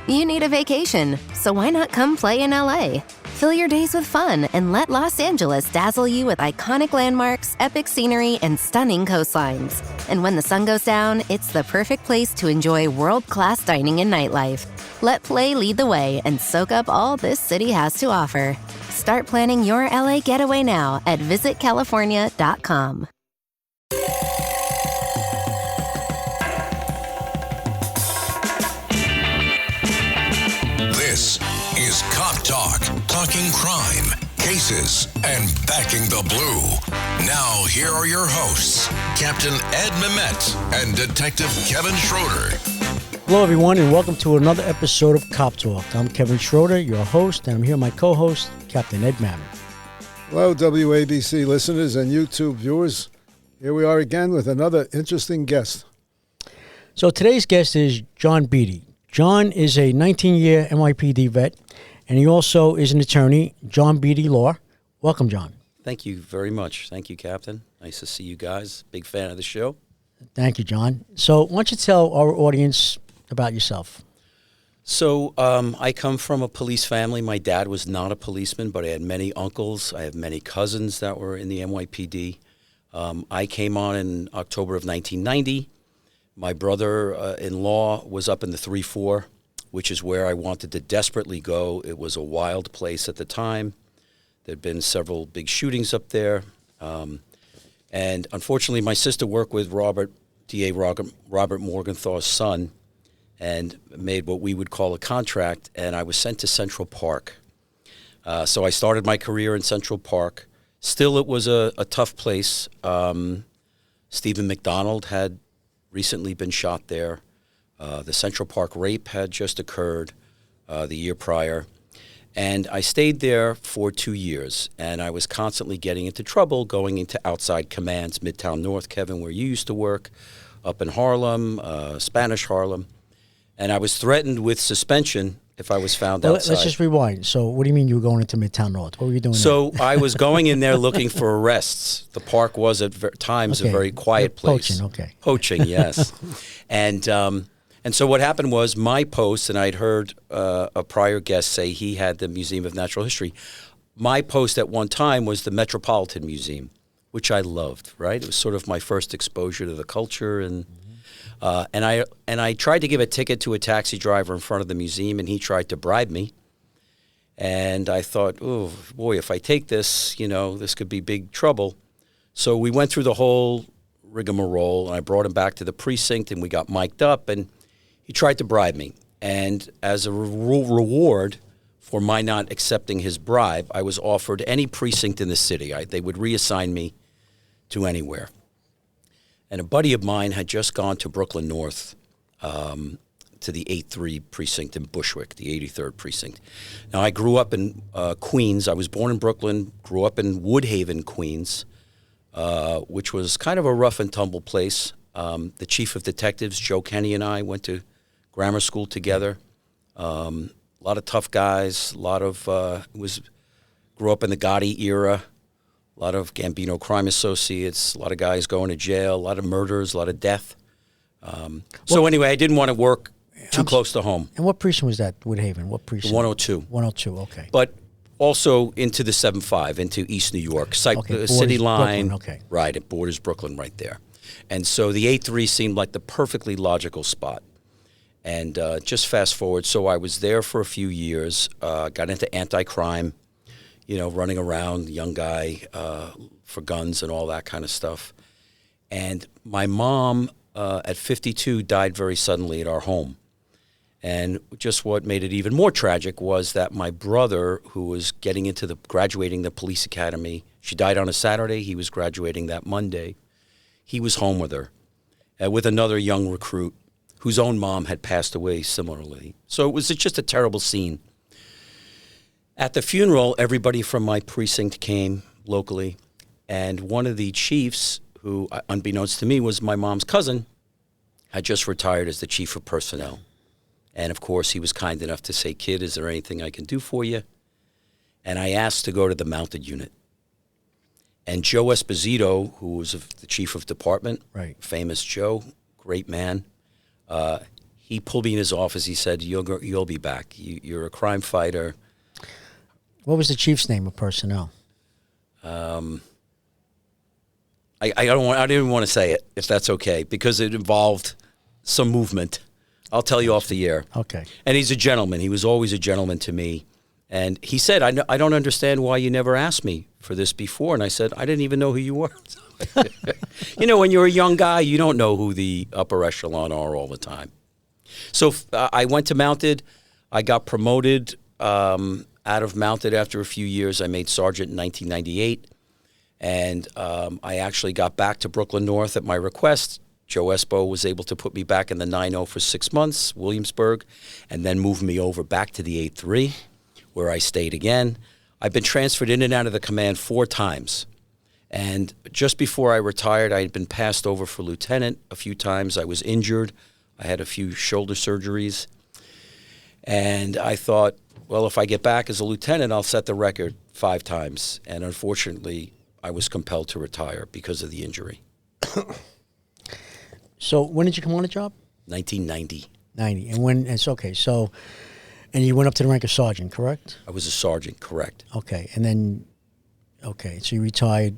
You need a vacation, so why not come play in LA? Fill your days with fun and let Los Angeles dazzle you with iconic landmarks, epic scenery, and stunning coastlines. And when the sun goes down, it's the perfect place to enjoy world-class dining and nightlife. Let play lead the way and soak up all this city has to offer. Start planning your LA getaway now at visitcalifornia.com. This is Cop Talk, talking crime, cases, and backing the blue. Now, here are your hosts, Captain Ed Mehmet and Detective Kevin Schroeder. Hello, everyone, and welcome to another episode of Cop Talk. I'm Kevin Schroeder, your host, and I'm here with my co-host, Captain Ed Mehmet. Hello, WABC listeners and YouTube viewers. Here we are again with another interesting guest. So today's guest is John Beatty. John is a 19-year NYPD vet, and he also is an attorney, John Beatty Law. Welcome, John. Thank you very much. Thank you, Captain. Nice to see you guys. Big fan of the show. Thank you, John. So why don't you tell our audience about yourself? So I come from a police family. My dad was not a policeman, but I had many uncles. I have many cousins that were in the NYPD. I came on in October of 1990. My brother-in-law was up in the 3-4, which is where I wanted to desperately go. It was a wild place at the time. There'd been several big shootings up there. And unfortunately, my sister worked with DA Robert Morgenthau's son and made what we would call a contract, and I was sent to Central Park. So I started my career in Central Park. Still, it was a tough place. Stephen McDonald had recently been shot there. The Central Park rape had just occurred the year prior. And I stayed there for 2 years, and I was constantly getting into trouble, going into outside commands, Midtown North, Kevin, where you used to work, up in Harlem, Spanish Harlem. And I was threatened with suspension if I was found outside. Let's just rewind. So what do you mean you were going into Midtown North? What were you doing there? I was going in there looking for arrests. The park was at times a very quiet place. Poaching, okay. Poaching, yes. And so what happened was my post, and I'd heard a prior guest say he had the Museum of Natural History. My post at one time was the Metropolitan Museum, which I loved, right? It was sort of my first exposure to the culture. And I tried to give a ticket to a taxi driver in front of the museum, and he tried to bribe me. And I thought, oh, boy, if I take this, this could be big trouble. So we went through the whole rigmarole, and I brought him back to the precinct, and we got mic'd up, and he tried to bribe me. And as a reward for my not accepting his bribe, I was offered any precinct in the city. They would reassign me to anywhere. And a buddy of mine had just gone to Brooklyn North, to the 8-3 precinct in Bushwick, the 83rd precinct. Now, I grew up in Queens. I was born in Brooklyn, grew up in Woodhaven, Queens, which was kind of a rough and tumble place. The chief of detectives, Joe Kenny, and I went to grammar school together. A lot of tough guys, grew up in the Gotti era, a lot of Gambino crime associates, a lot of guys going to jail, a lot of murders, a lot of death. So anyway, I didn't want to work too close to home. And what precinct was that, Woodhaven? What precinct? 102. 102, okay. But also into the 7-5, into East New York, city line. Brooklyn, okay. Right, it borders Brooklyn right there. And so the 8-3 seemed like the perfectly logical spot. And just fast forward, so I was there for a few years, got into anti-crime, running around, young guy for guns and all that kind of stuff. And my mom, at 52, died very suddenly at our home. And just what made it even more tragic was that my brother, who was graduating the police academy, she died on a Saturday, he was graduating that Monday. He was home with her, with another young recruit whose own mom had passed away similarly. So it was just a terrible scene. At the funeral, everybody from my precinct came locally, and one of the chiefs, who, unbeknownst to me, was my mom's cousin, had just retired as the chief of personnel. And, of course, he was kind enough to say, "Kid, is there anything I can do for you?" And I asked to go to the mounted unit. And Joe Esposito, who was the chief of department, right, famous Joe, great man, he pulled me in his office. He said, "You'll be back. You're a crime fighter." What was the chief's name of personnel? I didn't even want to say it, if that's okay, because it involved some movement. I'll tell you off the air. Okay. And he's a gentleman. He was always a gentleman to me. And he said, I don't understand why you never asked me for this before. And I said, I didn't even know who you were. You know, when you're a young guy, you don't know who the upper echelon are all the time. So I went to Mounted. I got promoted out of Mounted after a few years. I made sergeant in 1998. And I actually got back to Brooklyn North at my request. Joe Espo was able to put me back in the 9-0 for 6 months, Williamsburg, and then moved me over back to the 8-3, where I stayed again. I've been transferred in and out of the command 4 times. And just before I retired, I had been passed over for lieutenant a few times. I was injured. I had a few shoulder surgeries. And I thought, well, if I get back as a lieutenant, I'll set the record 5 times. And unfortunately, I was compelled to retire because of the injury. So when did you come on the job? 1990. 90. And when, it's okay. So, and you went up to the rank of sergeant, correct? I was a sergeant, correct. Okay. And then, okay. So you retired.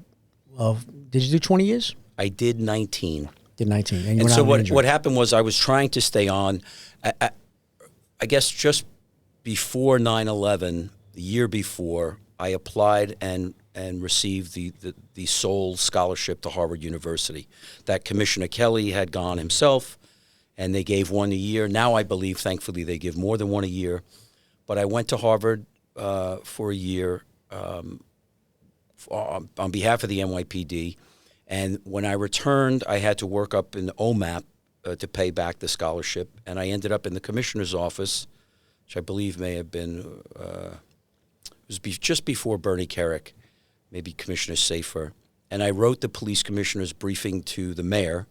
Did you do 20 years? I did 19. Did 19. And, you And went so out injured. what happened was I was trying to stay on. I guess just before 9/11, the year before, I applied and received the sole scholarship to Harvard University. That Commissioner Kelly had gone himself, and they gave one a year. Now I believe, thankfully, they give more than one a year. But I went to Harvard for a year on behalf of the NYPD. And when I returned, I had to work up in OMAP to pay back the scholarship. And I ended up in the commissioner's office, which I believe may have been, it was just before Bernie Kerrick, maybe Commissioner Safer. And I wrote the police commissioner's briefing to the mayor.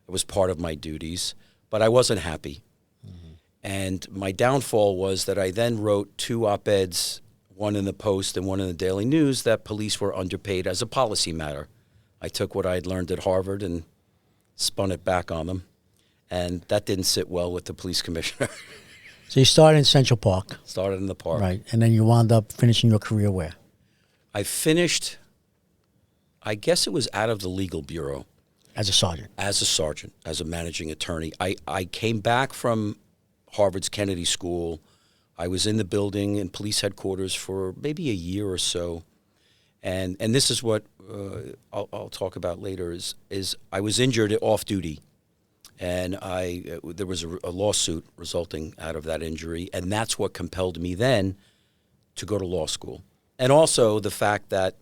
It was part of my duties, but I wasn't happy. Mm-hmm. And my downfall was that I then wrote 2 op-eds, one in the Post and one in the Daily News, that police were underpaid as a policy matter. I took what I had learned at Harvard and spun it back on them. And that didn't sit well with the police commissioner. So you started in Central Park. Started in the park. Right. And then you wound up finishing your career where? I finished, I guess it was out of the legal bureau. As a sergeant. As a sergeant, as a managing attorney. I came back from Harvard's Kennedy School. I was in the building in police headquarters for maybe a year or so. And this is what I'll talk about later is I was injured off duty. And there was a lawsuit resulting out of that injury. And that's what compelled me then to go to law school. And also the fact that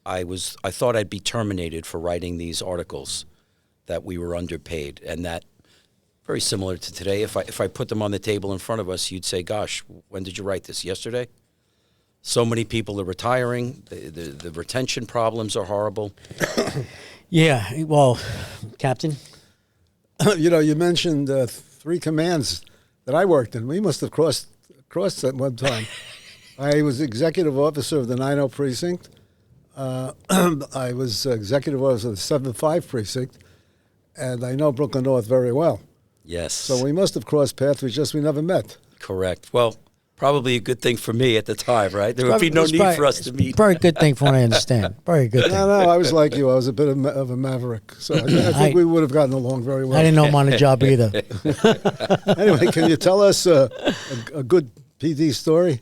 I thought I'd be terminated for writing these articles, that we were underpaid, and that very similar to today. If I put them on the table in front of us, you'd say, "Gosh, when did you write this? Yesterday?" So many people are retiring. The retention problems are horrible. Yeah. Well, Captain. You know, you mentioned 3 commands that I worked in. We must have crossed at one time. I was executive officer of the 9-0 precinct. I was executive officer of the 7-5 precinct, and I know Brooklyn North very well. Yes. So we must have crossed paths. We never met. Correct. Well, probably a good thing for me at the time, right? There would be no need for us to meet. Very good thing from what I understand. Very good thing. No, I was like you. I was a bit of a maverick. So I think we would have gotten along very well. I didn't know him on the job either. Anyway, can you tell us a good PD story?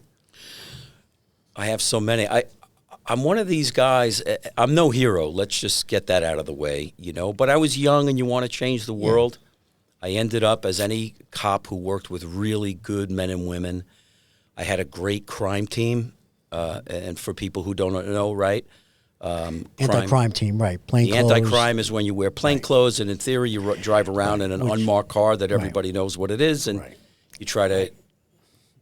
I have so many. I'm one of these guys. I'm no hero. Let's just get that out of the way, you know. But I was young, and you want to change the world. Yeah. I ended up as any cop who worked with really good men and women. I had a great crime team, and for people who don't know, right? Anti-crime team, right? Plain the clothes. Anti-crime is when you wear plain clothes, and in theory, you drive around in an unmarked car that everybody knows what it is, and you try to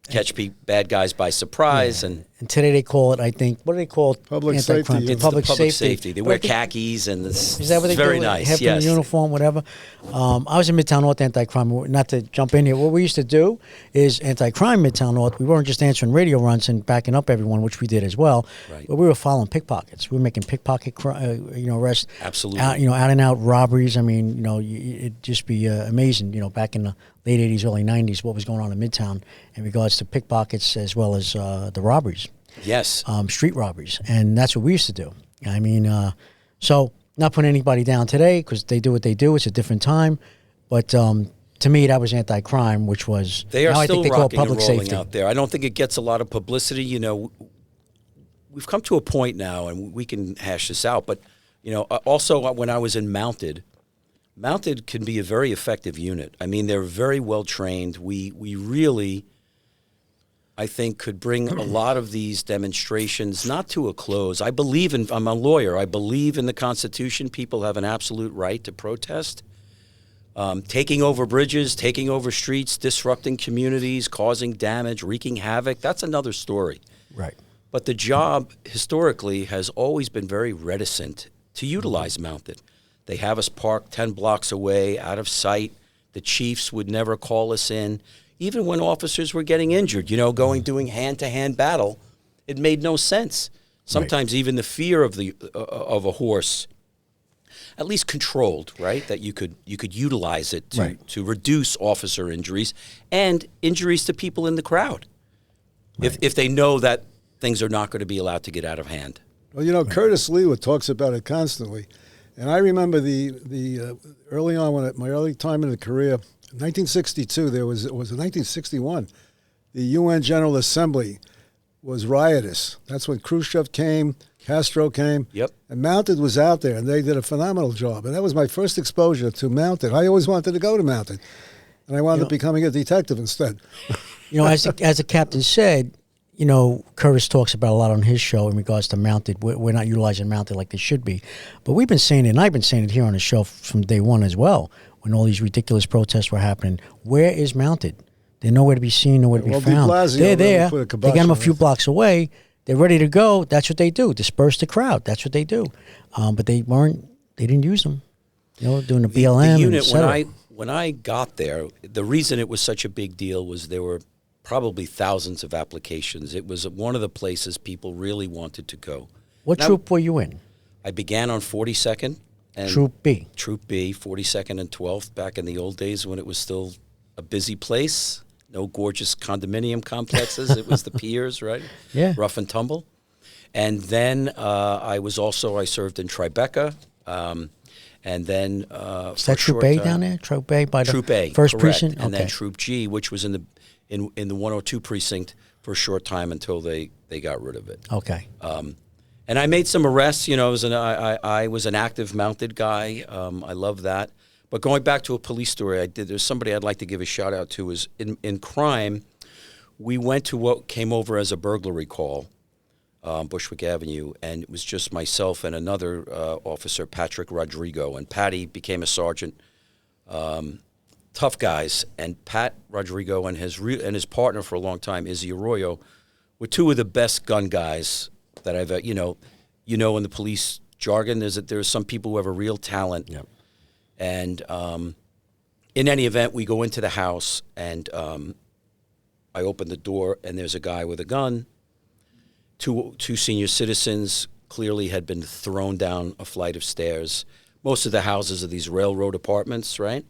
catch bad guys by surprise. Yeah. And And today they call it, I think, what do they call it? Public Anti-crime. safety. It's Public the public safety. safety. They But wear I think- khakis, and it's, Is that what they it's very do? nice. Half in Yes. the uniform, whatever. I was in Midtown North Anti-Crime. Not to jump in here. What we used to do is Anti-Crime Midtown North. We weren't just answering radio runs and backing up everyone, which we did as well. Right. But we were following pickpockets. We were making pickpocket, arrests. Absolutely. Out and out robberies. I mean, it'd just be amazing. Back in the late '80s, early '90s, what was going on in Midtown in regards to pickpockets as well as the robberies. Yes. Street robberies, and that's what we used to do. I mean, so not putting anybody down today because they do what they do. It's a different time, but to me, that was anti-crime, which was They are now I still think they call it rocking and public rolling safety. out there. I don't think it gets a lot of publicity. We've come to a point now, and we can hash this out. But also when I was in Mounted can be a very effective unit. I mean, they're very well trained. We really, I think, could bring a lot of these demonstrations not to a close. I'm a lawyer. I believe in the Constitution. People have an absolute right to protest. Taking over bridges, taking over streets, disrupting communities, causing damage, wreaking havoc, that's another story. Right. But the job, historically, has always been very reticent to utilize Mounted. They have us parked 10 blocks away, out of sight. The chiefs would never call us in. Even when officers were getting injured, doing hand-to-hand battle, it made no sense. Sometimes even the fear of a horse, at least controlled, right? That you could utilize it to reduce officer injuries and injuries to people in the crowd, if they know that things are not going to be allowed to get out of hand. Well, Curtis Leawood talks about it constantly, and I remember the early on my early time in the career. 1962, it was 1961. The UN General Assembly was riotous. That's when Khrushchev came, Castro came. Yep. And Mounted was out there, and they did a phenomenal job. And that was my first exposure to Mounted. I always wanted to go to Mounted, and I wound up becoming a detective instead. As the captain said, Curtis talks about a lot on his show in regards to Mounted. We're not utilizing Mounted like they should be. But we've been saying it, and I've been saying it here on the show from day one as well, when all these ridiculous protests were happening. Where is Mounted? They're nowhere to be seen, nowhere to be found. They're there. They got them a few blocks away. They're ready to go. That's what they do. Disperse the crowd. That's what they do. But they didn't use them. Doing the BLM. The unit, et cetera. when I got there, the reason it was such a big deal was there were probably thousands of applications. It was one of the places people really wanted to go. What troop were you in? I began on 42nd. And Troop B. Troop B, 42nd and 12th, back in the old days when it was still a busy place. No gorgeous condominium complexes. It was the piers, right? Yeah. Rough and tumble. And then I served in Tribeca. And then Is that Troop A down there? Troop A by the Troop A, first correct. precinct? And then Okay. Troop G, which was in the 102 precinct for a short time until they got rid of it. Okay. And I made some arrests. I was an active Mounted guy. I love that. But going back to a police story, there's somebody I'd like to give a shout out to. Is in crime, we went to what came over as a burglary call, Bushwick Avenue, and it was just myself and another officer, Patrick Rodrigo, and Patty became a sergeant. Tough guys, and Pat Rodrigo and his partner for a long time, Izzy Arroyo, were two of the best gun guys that I've in the police jargon. There's some people who have a real talent. Yep. And in any event, we go into the house, and I open the door, and there's a guy with a gun. Two senior citizens clearly had been thrown down a flight of stairs. Most of the houses are these railroad apartments, right?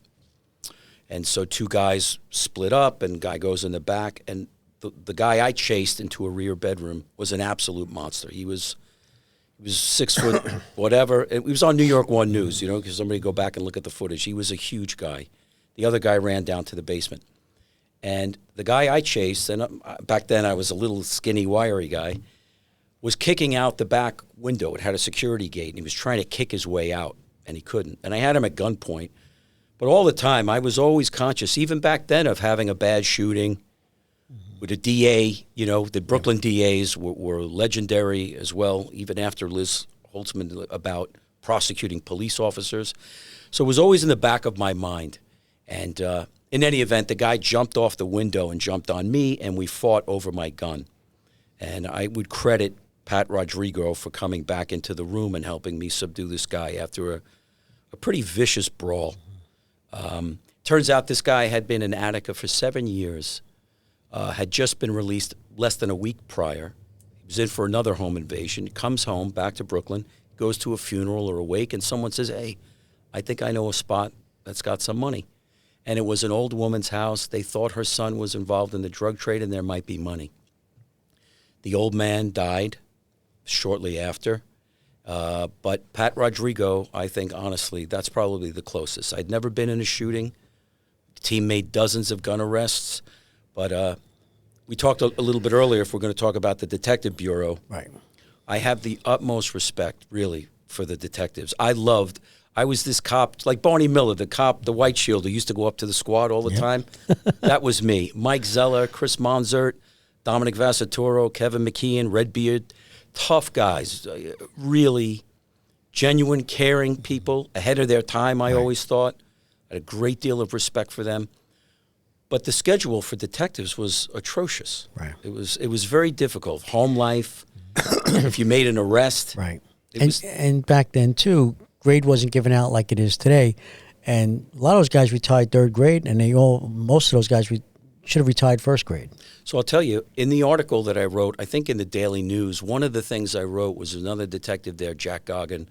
And so two guys split up, and guy goes in the back, and the guy I chased into a rear bedroom was an absolute monster. He was 6 foot, whatever. He was on New York One News, because somebody go back and look at the footage. He was a huge guy. The other guy ran down to the basement. And the guy I chased, and back then I was a little skinny, wiry guy, was kicking out the back window. It had a security gate, and he was trying to kick his way out, and he couldn't. And I had him at gunpoint. But all the time, I was always conscious, even back then, of having a bad shooting. With a DA, the Brooklyn DAs were legendary as well, even after Liz Holtzman, about prosecuting police officers. So it was always in the back of my mind. And in any event, the guy jumped off the window and jumped on me, and we fought over my gun. And I would credit Pat Rodrigo for coming back into the room and helping me subdue this guy after a pretty vicious brawl. Turns out this guy had been in Attica for 7 years, had just been released less than a week prior. He was in for another home invasion. He comes home back to Brooklyn, goes to a funeral or a wake, and someone says, hey, I think I know a spot that's got some money. And it was an old woman's house. They thought her son was involved in the drug trade and there might be money. The old man died shortly after. But Pat Rodrigo, I think, honestly, that's probably the closest. I'd never been in a shooting. The team made dozens of gun arrests. But we talked a little bit earlier, if we're going to talk about the Detective Bureau. Right. I have the utmost respect, really, for the detectives. I was this cop, like Barney Miller, the cop, the white shield, who used to go up to the squad all the time. That was me. Mike Zeller, Chris Monzert, Dominic Vassatoro, Kevin McKeon, Redbeard, tough guys, really genuine, caring people, ahead of their time, I always thought. I had a great deal of respect for them. But the schedule for detectives was atrocious. Right. It was very difficult. Home life, if you made an arrest. Right. It And back then, too, grade wasn't given out like it is today. And a lot of those guys retired third grade, and most of those guys should have retired first grade. So I'll tell you, in the article that I wrote, I think in the Daily News, one of the things I wrote was another detective there, Jack Goggin,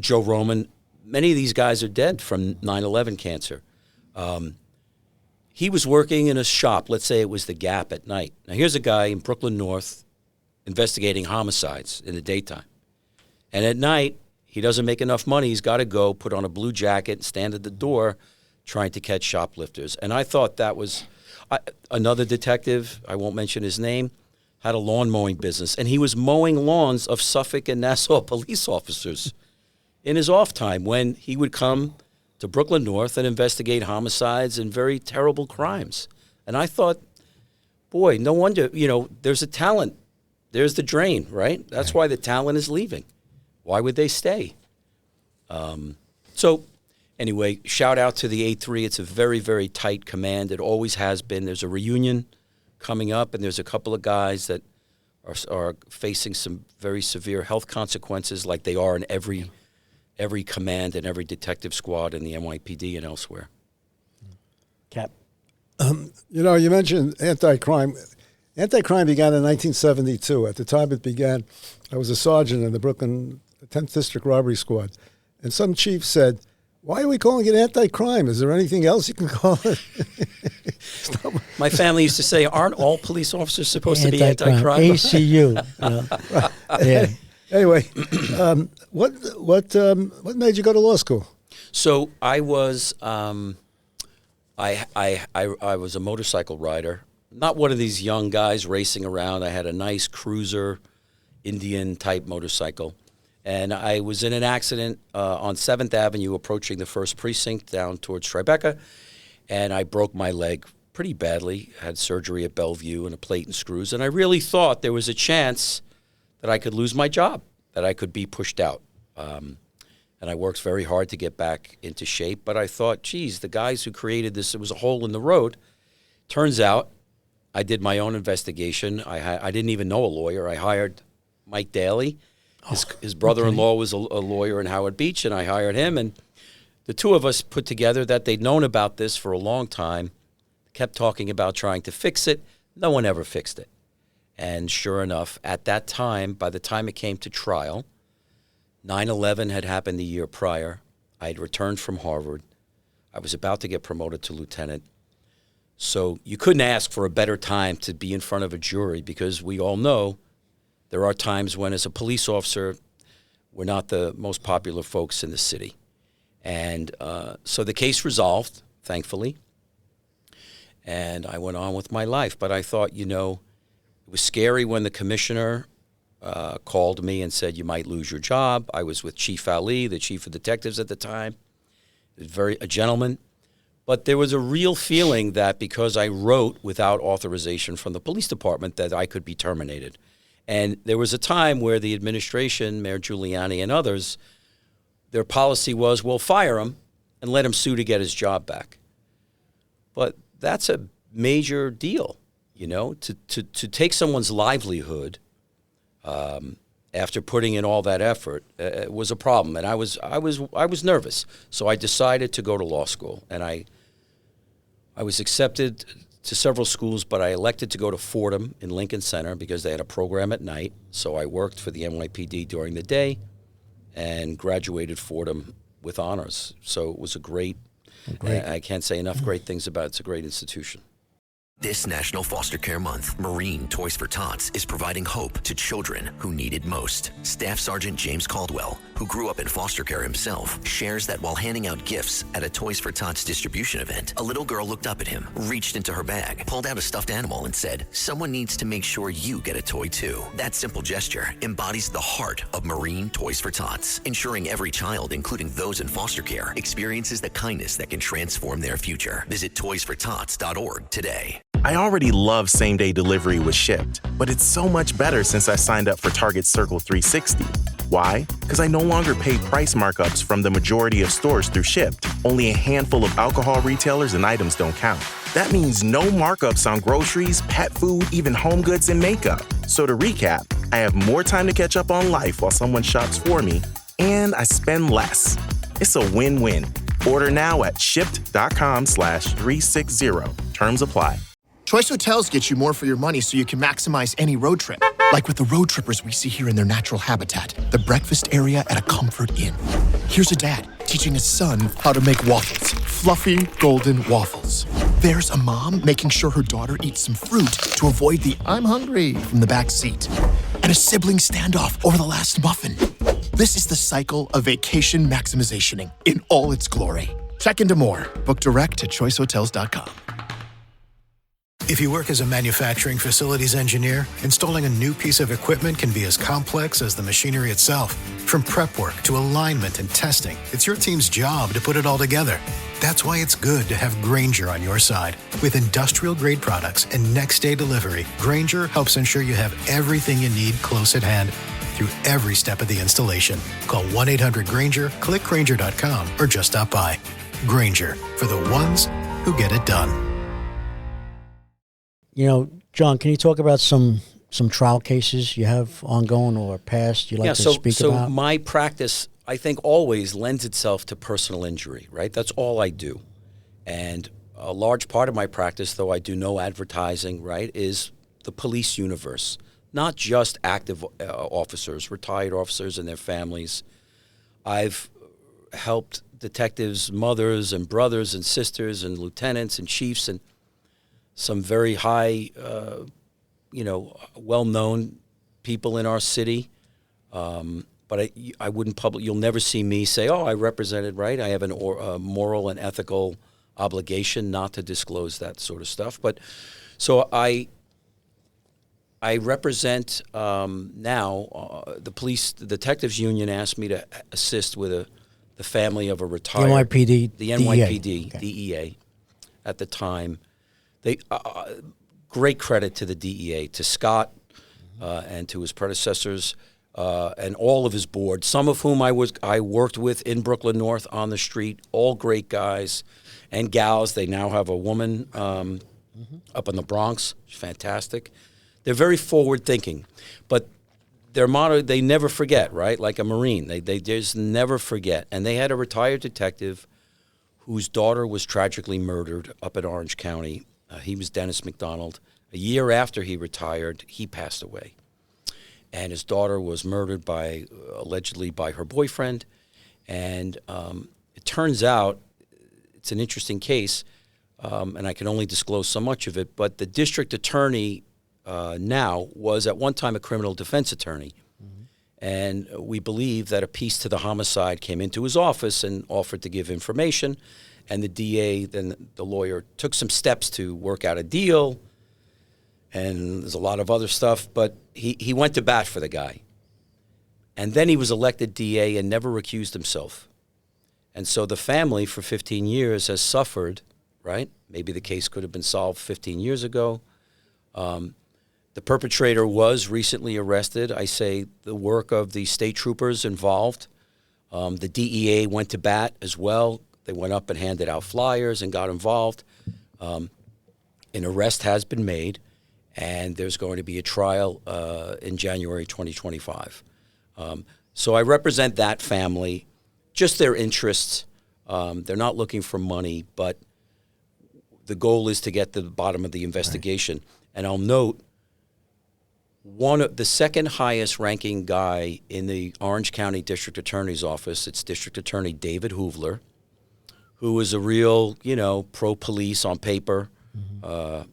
Joe Roman. Many of these guys are dead from 9/11 cancer. He was working in a shop, let's say it was the Gap at night. Now here's a guy in Brooklyn North investigating homicides in the daytime. And at night, he doesn't make enough money. He's got to go put on a blue jacket and stand at the door trying to catch shoplifters. And I thought that was another detective, I won't mention his name, had a lawn mowing business. And he was mowing lawns of Suffolk and Nassau police officers in his off time when he would come to Brooklyn North and investigate homicides and very terrible crimes. And I thought, boy, no wonder, there's a talent. There's the drain, right? That's why the talent is leaving. Why would they stay? So anyway, shout out to the A3. It's a very, very tight command. It always has been. There's a reunion coming up, and there's a couple of guys that are facing some very severe health consequences like they are in every command and every detective squad in the NYPD and elsewhere. Cap. You mentioned anti-crime. Anti-crime began in 1972. At the time it began, I was a sergeant in the Brooklyn 10th District Robbery Squad. And some chief said, why are we calling it anti-crime? Is there anything else you can call it? My family used to say, aren't all police officers supposed to be anti-crime? ACU. Yeah. Anyway, what made you go to law school? So I was I was a motorcycle rider, not one of these young guys racing around. I had a nice cruiser, Indian type motorcycle, and I was in an accident on 7th Avenue approaching the first precinct down towards Tribeca, and I broke my leg pretty badly. Had surgery at Bellevue and a plate and screws, and I really thought there was a chance that I could lose my job, that I could be pushed out. And I worked very hard to get back into shape. But I thought, geez, the guys who created this, it was a hole in the road. Turns out I did my own investigation. I didn't even know a lawyer. I hired Mike Daly. His brother-in-law was a lawyer in Howard Beach, and I hired him. And the two of us put together that they'd known about this for a long time, kept talking about trying to fix it. No one ever fixed it. And sure enough, at that time, by the time it came to trial, 9/11 had happened the year prior. I had returned from Harvard. I was about to get promoted to lieutenant. So you couldn't ask for a better time to be in front of a jury because we all know there are times when, as a police officer, we're not the most popular folks in the city. And so the case resolved, thankfully, and I went on with my life. But I thought, it was scary when the commissioner called me and said, you might lose your job. I was with Chief Ali, the chief of detectives at the time. He was a gentleman. But there was a real feeling that because I wrote without authorization from the police department that I could be terminated. And there was a time where the administration, Mayor Giuliani and others, their policy was, well, fire him and let him sue to get his job back. But that's a major deal. to take someone's livelihood after putting in all that effort was a problem, and I was nervous. So I decided to go to law school, and I was accepted to several schools, but I elected to go to Fordham in Lincoln Center because they had a program at night. So I worked for the NYPD during the day and graduated Fordham with honors. So it was a great. I can't say enough great things about it. It's a great institution. This National Foster Care Month, Marine Toys for Tots is providing hope to children who need it most. Staff Sergeant James Caldwell, who grew up in foster care himself, shares that while handing out gifts at a Toys for Tots distribution event, a little girl looked up at him, reached into her bag, pulled out a stuffed animal and said, "Someone needs to make sure you get a toy too." That simple gesture embodies the heart of Marine Toys for Tots, ensuring every child, including those in foster care, experiences the kindness that can transform their future. Visit toysfortots.org today. I already love same-day delivery with Shipt, but it's so much better since I signed up for Target's Circle 360. Why? Because I no longer pay price markups from the majority of stores through Shipt. Only a handful of alcohol retailers and items don't count. That means no markups on groceries, pet food, even home goods and makeup. So to recap, I have more time to catch up on life while someone shops for me, and I spend less. It's a win-win. Order now at shipt.com/360. Terms apply. Choice Hotels get you more for your money so you can maximize any road trip. Like with the road trippers we see here in their natural habitat, the breakfast area at a Comfort Inn. Here's a dad teaching his son how to make waffles, fluffy golden waffles. There's a mom making sure her daughter eats some fruit to avoid the "I'm hungry" from the back seat. And a sibling standoff over the last muffin. This is the cycle of vacation maximizationing in all its glory. Check into more. Book direct at choicehotels.com. If you work as a manufacturing facilities engineer, installing a new piece of equipment can be as complex as the machinery itself. From prep work to alignment and testing, it's your team's job to put it all together. That's why it's good to have Grainger on your side. With industrial-grade products and next-day delivery, Grainger helps ensure you have everything you need close at hand through every step of the installation. Call 1-800-GRAINGER, click Grainger.com, or just stop by. Grainger, for the ones who get it done. John, can you talk about some trial cases you have ongoing or past you'd like to speak about? So my practice, I think, always lends itself to personal injury, right? That's all I do. And a large part of my practice, though I do no advertising, right, is the police universe. Not just active officers, retired officers and their families. I've helped detectives' mothers and brothers and sisters and lieutenants and chiefs and some very high, well-known people in our city. But I wouldn't you'll never see me say, I represented, right? I have a moral and ethical obligation not to disclose that sort of stuff. But so I represent now the police. The detectives union asked me to assist with the family of a retired NYPD, the NYPD DEA. DEA at the time. They great credit to the DEA, to Scott and to his predecessors and all of his board. Some of whom I worked with in Brooklyn North on the street. All great guys and gals. They now have a woman up in the Bronx. She's fantastic. They're very forward-thinking, but their motto, they never forget, right? Like a Marine, they just never forget. And they had a retired detective whose daughter was tragically murdered up in Orange County. He was Dennis McDonald. A year after he retired, he passed away. And his daughter was murdered allegedly by her boyfriend. And it turns out, it's an interesting case, and I can only disclose so much of it, but the district attorney now was at one time a criminal defense attorney. Mm-hmm. And we believe that a piece to the homicide came into his office and offered to give information. And the DA, then the lawyer, took some steps to work out a deal. And there's a lot of other stuff, but he went to bat for the guy. And then he was elected DA and never recused himself. And so the family for 15 years has suffered, right? Maybe the case could have been solved 15 years ago. The perpetrator was recently arrested. I say the work of the state troopers involved. The DEA went to bat as well. They went up and handed out flyers and got involved. An arrest has been made, and there's going to be a trial in January 2025. So I represent that family, just their interests. They're not looking for money, but the goal is to get to the bottom of the investigation. Right. And I'll note, the second highest ranking guy in the Orange County District Attorney's Office, it's District Attorney David Hoovler, who is a real, pro-police on paper. Mm-hmm.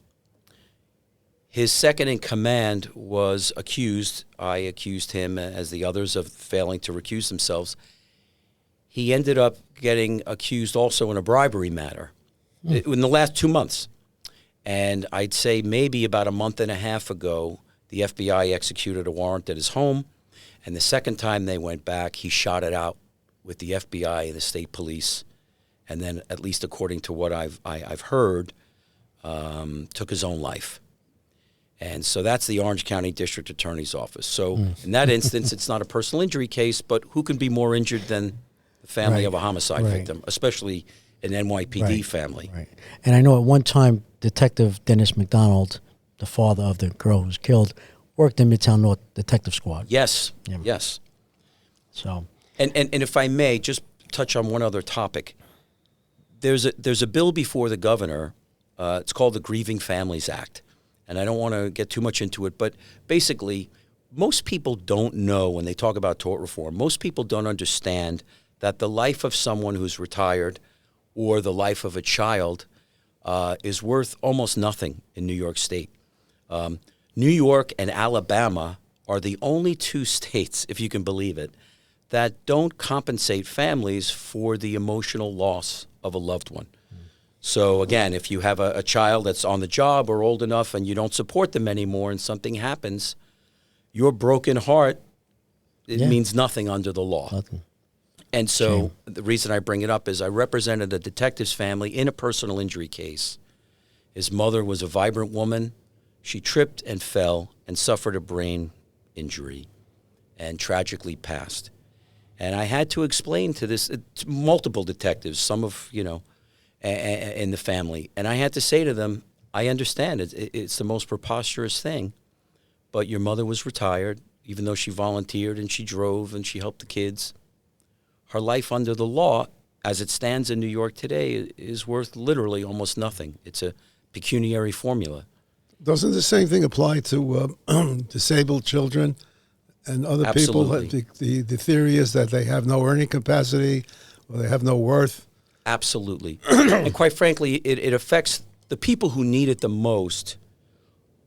His second in command was accused. I accused him, as the others, of failing to recuse themselves. He ended up getting accused also in a bribery matter in the last 2 months. And I'd say maybe about a month and a half ago, the FBI executed a warrant at his home. And the second time they went back, he shot it out with the FBI and the state police. And then, at least according to what I've heard, took his own life. And so that's the Orange County District Attorney's Office. So in that instance, it's not a personal injury case, but who can be more injured than the family of a homicide victim, especially an NYPD family? Right. And I know at one time, Detective Dennis McDonald, the father of the girl who was killed, worked in Midtown North Detective Squad. Yes, yes. So, and if I may, just touch on one other topic. There's a bill before the governor. It's called the Grieving Families Act. And I don't want to get too much into it, but basically, most people don't know when they talk about tort reform, most people don't understand that the life of someone who's retired or the life of a child is worth almost nothing in New York State. New York and Alabama are the only two states, if you can believe it, that don't compensate families for the emotional loss of a loved one. So again, if you have a child that's on the job or old enough and you don't support them anymore and something happens, your broken heart, it means nothing under the law. Nothing. And so the reason I bring it up is I represented a detective's family in a personal injury case. His mother was a vibrant woman. She tripped and fell and suffered a brain injury and tragically passed. And I had to explain to to multiple detectives, some of, in the family. And I had to say to them, I understand it's the most preposterous thing, but your mother was retired, even though she volunteered and she drove and she helped the kids. Her life under the law, as it stands in New York today, is worth literally almost nothing. It's a pecuniary formula. Doesn't the same thing apply to disabled children and other Absolutely. people? The theory is that they have no earning capacity or they have no worth. Absolutely. And quite frankly, it affects the people who need it the most,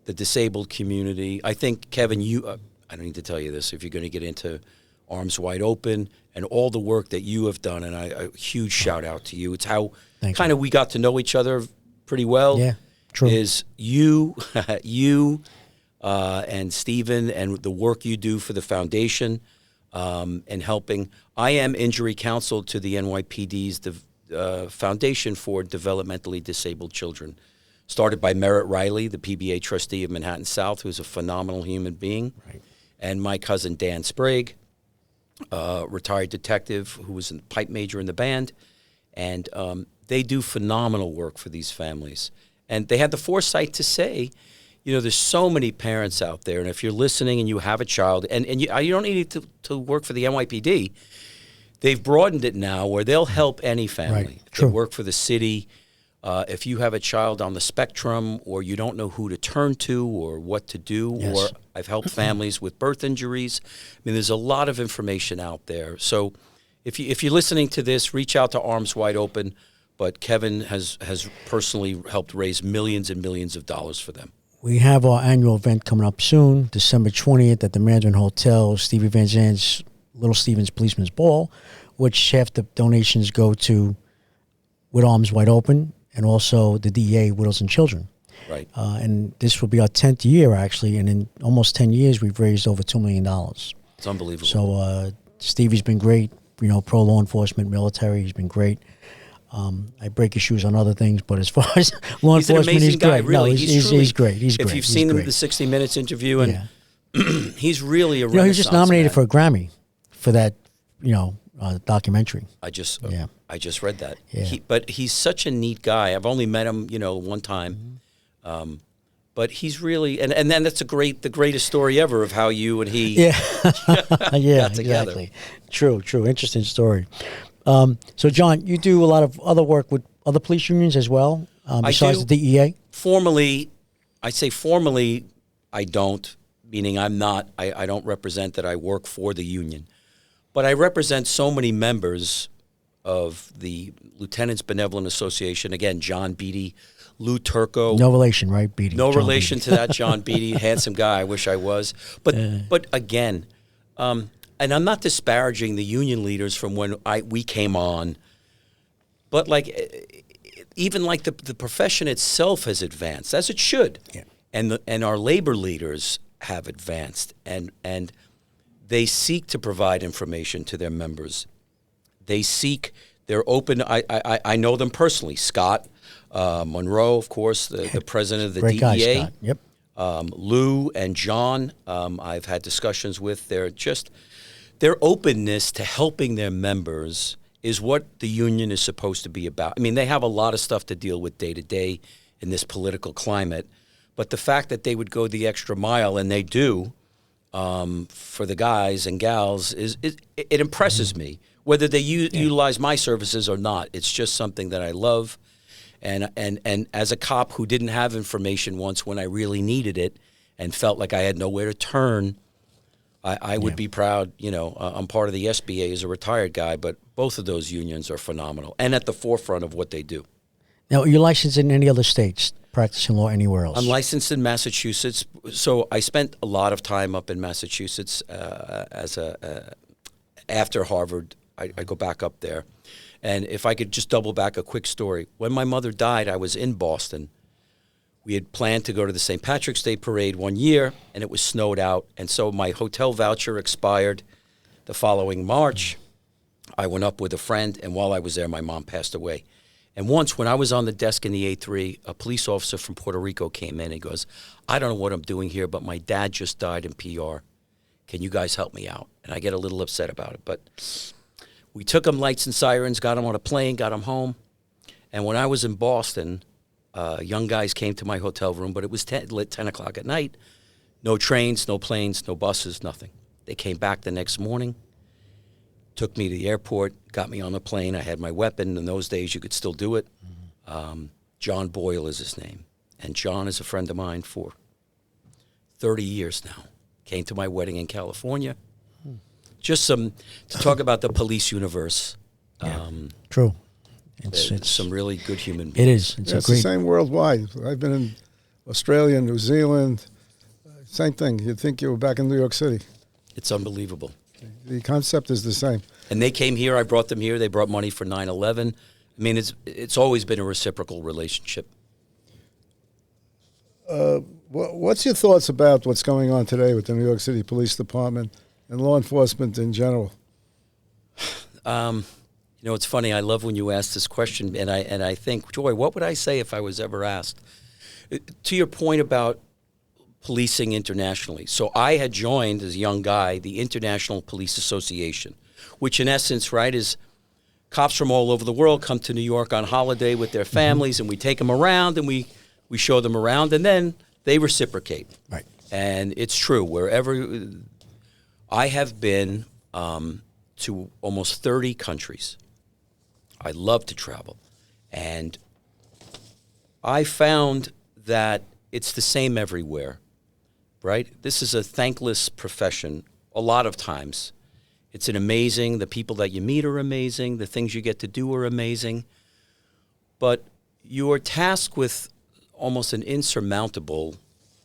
the disabled community. I think, Kevin, I don't need to tell you this if you're going to get into Arms Wide Open and all the work that you have done, and a huge shout out to you. It's how kind of we got to know each other pretty well. Yeah, true. Is you and Stephen and the work you do for the foundation and helping. I am injury counsel to the NYPD's Foundation for Developmentally Disabled Children, started by Merritt Riley, the PBA trustee of Manhattan South, who's a phenomenal human being, and my cousin Dan Sprague, retired detective who was a pipe major in the band, and they do phenomenal work for these families. And they had the foresight to say, there's so many parents out there, and if you're listening and you have a child, and you don't need to work for the NYPD, they've broadened it now where they'll help any family. They work for the city. If you have a child on the spectrum or you don't know who to turn to or what to do, or I've helped families with birth injuries. I mean, there's a lot of information out there. So if you're listening to this, reach out to Arms Wide Open. But Kevin has personally helped raise millions and millions of dollars for them. We have our annual event coming up soon, December 20th at the Mandarin Hotel, Stevie Van Zandt's Little Stevens Policeman's Ball, which half the donations go to With Arms Wide Open and also the DEA Widows and Children. Right. And this will be our 10th year, actually, and in almost 10 years, we've raised over $2 million. It's unbelievable. So Stevie's been great, pro-law enforcement, military, he's been great. I break his shoes on other things, but as far as law he's enforcement, an amazing he's guy, great. really. No, he's great. He's great. If you've seen him in the 60 Minutes interview, and he's really a Renaissance he was just nominated man. for a Grammy for that, documentary. I just read that. Yeah. But he's such a neat guy. I've only met him, one time. But he's really, and then that's the greatest story ever of how you and he Yeah, yeah, got together. exactly. True. Interesting story. So, John, you do a lot of other work with other police unions as well, besides do. the DEA? Formally, I say formally, I don't, meaning I don't represent that I work for the union. But I represent so many members of the Lieutenants Benevolent Association. Again, John Beatty, Lou Turco. No relation, right, Beattie? No John relation Beattie. to that John Beatty, handsome guy. I wish I was. But again, and I'm not disparaging the union leaders from when we came on. But even the profession itself has advanced, as it should. Yeah. And our labor leaders have advanced, and they seek to provide information to their members. They're open. I know them personally. Scott Monroe, of course, the president of the Great DEA. guy, Scott. Yep. Lou and John, I've had discussions with. Their openness to helping their members is what the union is supposed to be about. I mean, they have a lot of stuff to deal with day to day in this political climate, but the fact that they would go the extra mile, and they do, for the guys and gals, it impresses me. Whether they utilize my services or not, it's just something that I love. And as a cop who didn't have information once when I really needed it and felt like I had nowhere to turn, I would be proud. I'm part of the SBA as a retired guy, but both of those unions are phenomenal and at the forefront of what they do. Now, are you licensed in any other states, practicing law anywhere else? I'm licensed in Massachusetts, so I spent a lot of time up in Massachusetts after Harvard. I go back up there. And if I could just double back a quick story. When my mother died, I was in Boston. We had planned to go to the St. Patrick's Day Parade one year, and it was snowed out. And so my hotel voucher expired the following March. I went up with a friend, and while I was there, my mom passed away. And once when I was on the desk in the A3, a police officer from Puerto Rico came in and goes, I don't know what I'm doing here, but my dad just died in PR. Can you guys help me out? And I get a little upset about it, but we took him lights and sirens, got him on a plane, got him home. And when I was in Boston, young guys came to my hotel room, but it was 10 o'clock at night. No trains, no planes, no buses, nothing. They came back the next morning, took me to the airport, got me on the plane. I had my weapon. In those days, you could still do it. John Boyle is his name. And John is a friend of mine for 30 years now. Came to my wedding in California. Just to talk about the police universe. True. It's some really good human It beings. is. It's the same worldwide. I've been in Australia, New Zealand. Same thing. You'd think you were back in New York City. It's unbelievable. The concept is the same. And they came here. I brought them here. They brought money for 9/11. I mean, it's always been a reciprocal relationship. What's your thoughts about what's going on today with the New York City Police Department and law enforcement in general? It's funny. I love when you ask this question, and I think, Joy, what would I say if I was ever asked? To your point about policing internationally. So I had joined, as a young guy, the International Police Association, which in essence, right, is cops from all over the world come to New York on holiday with their families, and we take them around, and we show them around, and then they reciprocate. Right. And it's true. Wherever I have been to almost 30 countries. I love to travel. And I found that it's the same everywhere, right? This is a thankless profession a lot of times. It's the people that you meet are amazing, the things you get to do are amazing, but you are tasked with almost an insurmountable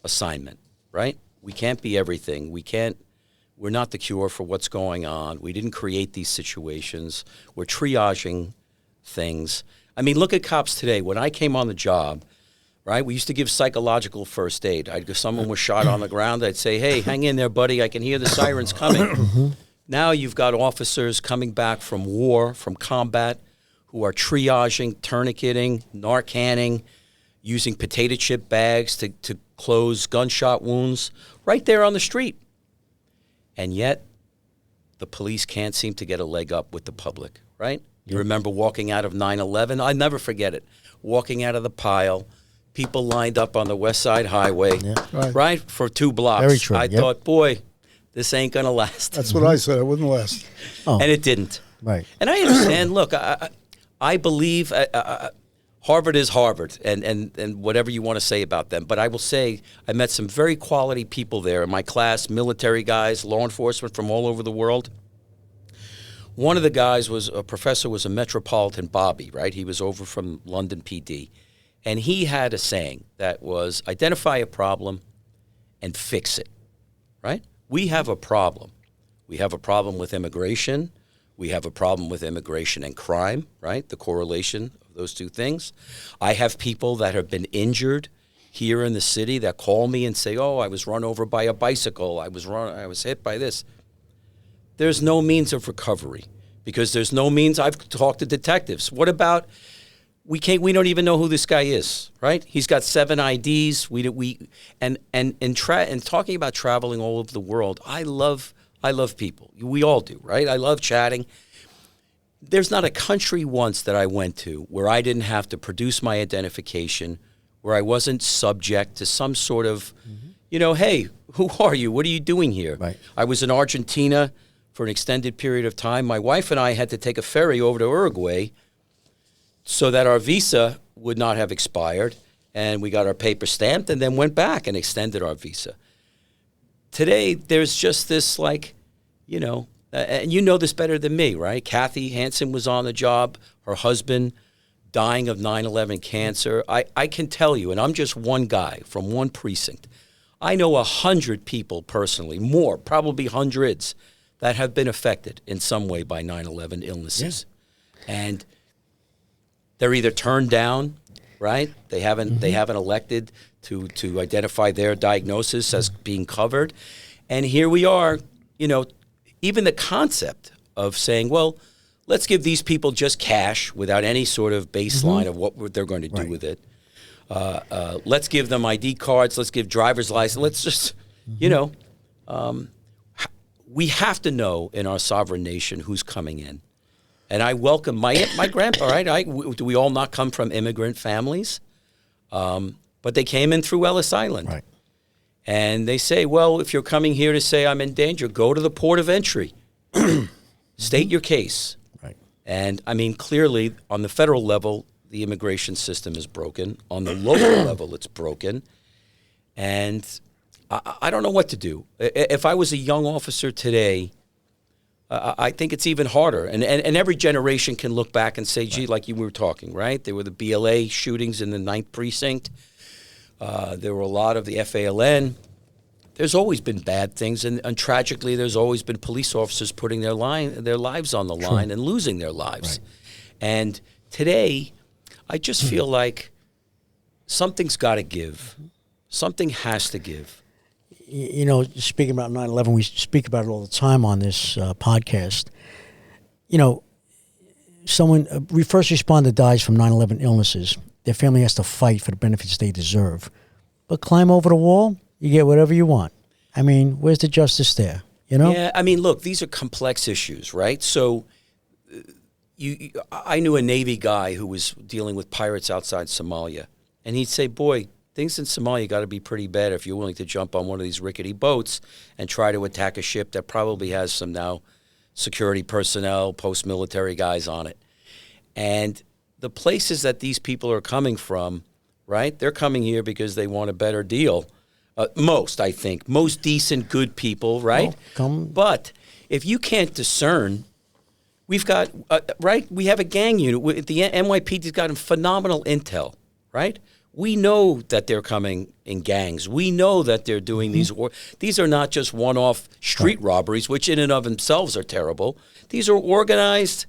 assignment, right? We can't be everything. We're not the cure for what's going on. We didn't create these situations. We're triaging things. I mean, look at cops today. When I came on the job, right, we used to give psychological first aid. If someone was shot on the ground, I'd say, hey, hang in there, buddy. I can hear the sirens coming. Now you've got officers coming back from war, from combat, who are triaging, tourniqueting, Narcaning, using potato chip bags to close gunshot wounds right there on the street. And yet, the police can't seem to get a leg up with the public, right? You remember walking out of 9/11? I never forget it. Walking out of the pile, people lined up on the West Side Highway, right, for 2 blocks. Very true. I thought, boy, this ain't going to last. That's what I said. It wouldn't last. And it didn't. Right. And I understand. Look, I believe Harvard is Harvard, and whatever you want to say about them. But I will say I met some very quality people there in my class, military guys, law enforcement from all over the world. One of the guys was a professor, was a Metropolitan Bobby, right? He was over from London PD. And he had a saying that was, identify a problem and fix it, right? We have a problem. We have a problem with immigration. We have a problem with immigration and crime, right? The correlation of those two things. I have people that have been injured here in the city that call me and say, oh, I was run over by a bicycle. I was hit by this. There's no means of recovery because there's no means. I've talked to detectives. What about we don't even know who this guy is, right? He's got 7 IDs. And talking about traveling all over the world, I love people. We all do, right? I love chatting. There's not a country once that I went to where I didn't have to produce my identification, where I wasn't subject to some sort of, hey, who are you? What are you doing here? Right. I was in Argentina for an extended period of time. My wife and I had to take a ferry over to Uruguay so that our visa would not have expired, and we got our paper stamped and then went back and extended our visa. Today, there's just this and you know this better than me, right? Kathy Hansen was on the job, her husband dying of 9/11 cancer. I can tell you, and I'm just one guy from one precinct, I know 100 people personally, more, probably hundreds, that have been affected in some way by 9/11 illnesses. Yeah. And they're either turned down, right? They haven't elected to identify their diagnosis as being covered. And here we are, even the concept of saying, well, let's give these people just cash without any sort of baseline of what they're going to do with it. Let's give them ID cards. Let's give driver's license. Let's just, we have to know in our sovereign nation who's coming in. And I welcome my grandpa, right? Do we all not come from immigrant families? But they came in through Ellis Island. Right. And they say, well, if you're coming here to say I'm in danger, go to the port of entry. State your case. Right. And, I mean, clearly, on the federal level, the immigration system is broken. On the local level, it's broken. And I don't know what to do. If I was a young officer today, I think it's even harder. And every generation can look back and say, gee, like you were talking, right? There were the BLA shootings in the 9th Precinct. There were a lot of the FALN. There's always been bad things. And tragically, there's always been police officers putting their lives on the line and losing their lives. Right. And today, I just feel like something's got to give. Something has to give. Speaking about 9/11, we speak about it all the time on this podcast. Someone, first responder dies from 9/11 illnesses. Their family has to fight for the benefits they deserve. But climb over the wall, you get whatever you want. I mean, where's the justice there? Yeah, I mean, look, these are complex issues, right? So I knew a Navy guy who was dealing with pirates outside Somalia. And he'd say, boy, things in Somalia got to be pretty bad if you're willing to jump on one of these rickety boats and try to attack a ship that probably has some now security personnel, post-military guys on it. And the places that these people are coming from, right, they're coming here because they want a better deal. Most decent, good people, right? But if you can't discern, we've got, we have a gang unit. The NYPD's got phenomenal intel, right? We know that they're coming in gangs. We know that they're doing these are not just one-off street robberies, which in and of themselves are terrible. These are organized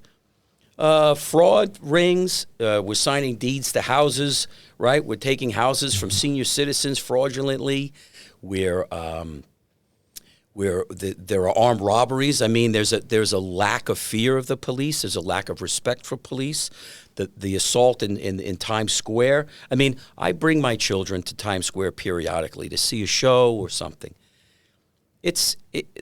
fraud rings. We're signing deeds to houses, right? We're taking houses from senior citizens fraudulently. There are armed robberies. I mean, there's a lack of fear of the police. There's a lack of respect for police. The assault in Times Square. I mean, I bring my children to Times Square periodically to see a show or something.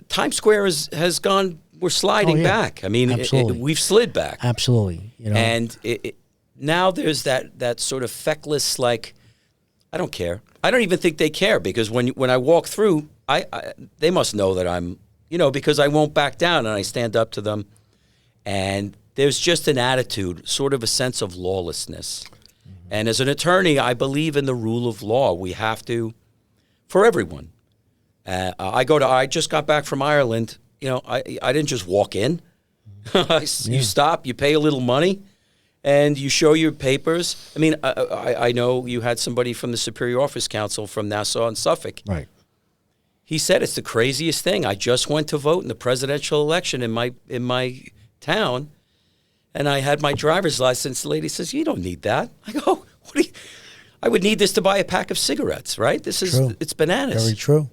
Times Square has gone. We're sliding back. I mean, we've slid back. Absolutely. And now there's that sort of feckless, like, I don't care. I don't even think they care because when I walk through, they must know that I'm, because I won't back down and I stand up to them. And there's just an attitude, sort of a sense of lawlessness. And as an attorney, I believe in the rule of law. We have to, for everyone. I just got back from Ireland. I didn't just walk in. You stop, you pay a little money, and you show your papers. I mean, I know you had somebody from the Superior Office Council from Nassau and Suffolk. Right. He said it's the craziest thing. I just went to vote in the presidential election in my town, and I had my driver's license. The lady says, "You don't need that." I go, "What do you? I would need this to buy a pack of cigarettes, right? It's bananas." Very true.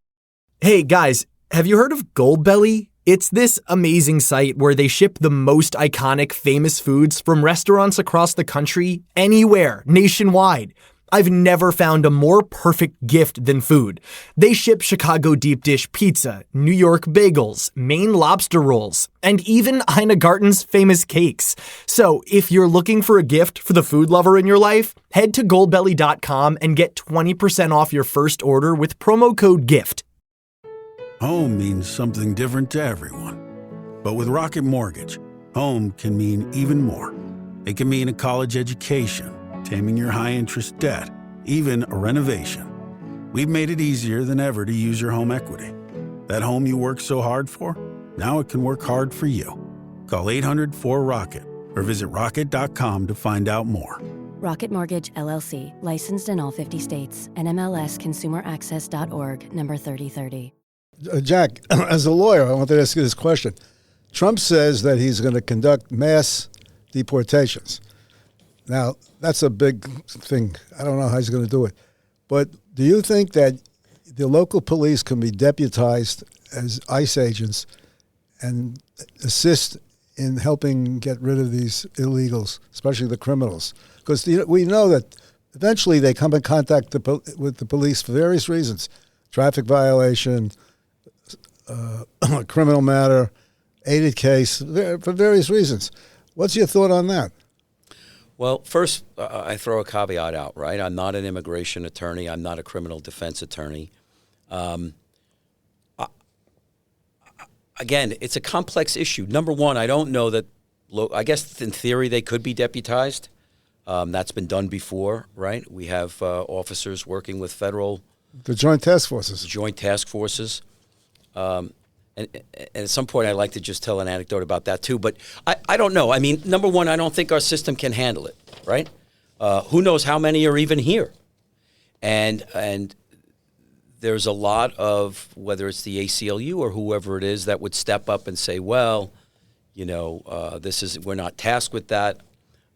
Hey, guys, have you heard of Goldbelly? It's this amazing site where they ship the most iconic, famous foods from restaurants across the country, anywhere, nationwide. I've never found a more perfect gift than food. They ship Chicago deep dish pizza, New York bagels, Maine lobster rolls, and even Ina Garten's famous cakes. So if you're looking for a gift for the food lover in your life, head to goldbelly.com and get 20% off your first order with promo code GIFT. Home means something different to everyone. But with Rocket Mortgage, home can mean even more. It can mean a college education, taming your high-interest debt, even a renovation. We've made it easier than ever to use your home equity. That home you worked so hard for, now it can work hard for you. Call 800-4ROCKET or visit rocket.com to find out more. Rocket Mortgage, LLC, licensed in all 50 states, NMLSconsumeraccess.org, number 3030. Jack, as a lawyer, I wanted to ask you this question. Trump says that he's going to conduct mass deportations. Now, that's a big thing. I don't know how he's going to do it. But do you think that the local police can be deputized as ICE agents and assist in helping get rid of these illegals, especially the criminals? Because we know that eventually they come in contact with the police for various reasons. Traffic violation, criminal matter, aided case, for various reasons. What's your thought on that? Well, first, I throw a caveat out, right? I'm not an immigration attorney. I'm not a criminal defense attorney. Again, it's a complex issue. Number one, I don't know that, I guess in theory they could be deputized. That's been done before, right? We have officers working with federal... The Joint Task Forces. Joint Task Forces. And at some point, I'd like to just tell an anecdote about that, too. But I don't know. I mean, number one, I don't think our system can handle it, right? Who knows how many are even here? And there's a lot of, whether it's the ACLU or whoever it is, that would step up and say, well, we're not tasked with that.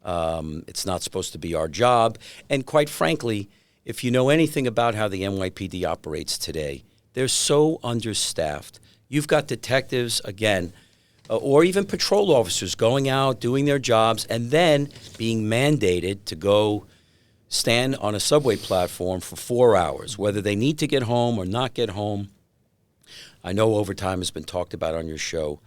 It's not supposed to be our job. And quite frankly, if you know anything about how the NYPD operates today, they're so understaffed. You've got detectives, again, or even patrol officers going out, doing their jobs, and then being mandated to go stand on a subway platform for 4 hours, whether they need to get home or not get home. I know overtime has been talked about on your show,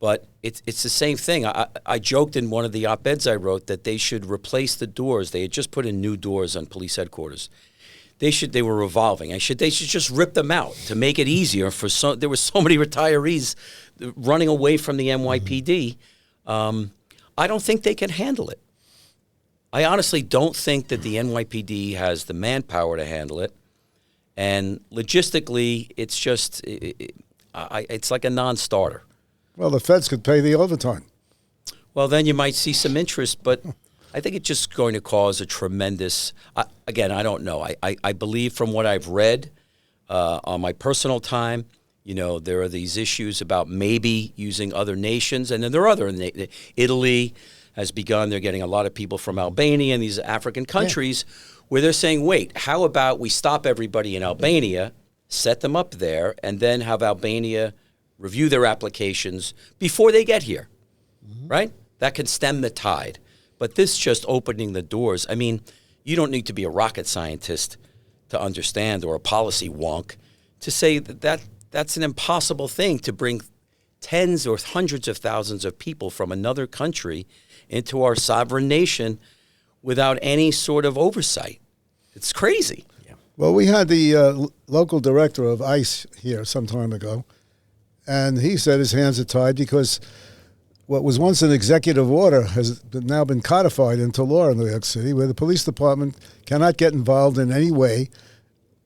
but it's the same thing. I joked in one of the op-eds I wrote that they should replace the doors. They had just put in new doors on police headquarters. They were revolving. They should just rip them out to make it easier for there were so many retirees running away from the NYPD. I don't think they can handle it. I honestly don't think that the NYPD has the manpower to handle it. And logistically, it's just it's like a non-starter. Well, the feds could pay the overtime. Well, then you might see some interest, but I think it's just going to cause a tremendous, again, I don't know. I believe from what I've read on my personal time, there are these issues about maybe using other nations. And then there are other, Italy has begun, they're getting a lot of people from Albania and these African countries where they're saying, wait, how about we stop everybody in Albania, set them up there, and then have Albania review their applications before they get here, right? That can stem the tide. But this just opening the doors, I mean, you don't need to be a rocket scientist to understand, or a policy wonk, to say that that's an impossible thing, to bring tens or hundreds of thousands of people from another country into our sovereign nation without any sort of oversight. It's crazy. Well, we had the local director of ICE here some time ago, and he said his hands are tied because what was once an executive order has now been codified into law in New York City, where the police department cannot get involved in any way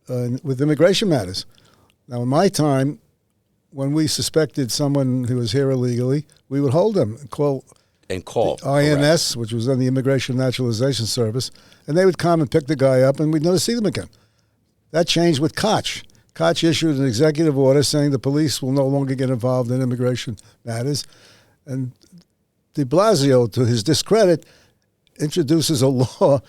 with immigration matters. Now, in my time, when we suspected someone who was here illegally, we would hold them and call the INS, which was then the Immigration Naturalization Service, and they would come and pick the guy up, and we'd never see them again. That changed with Koch. Koch issued an executive order saying the police will no longer get involved in immigration matters. And de Blasio, to his discredit, introduces a law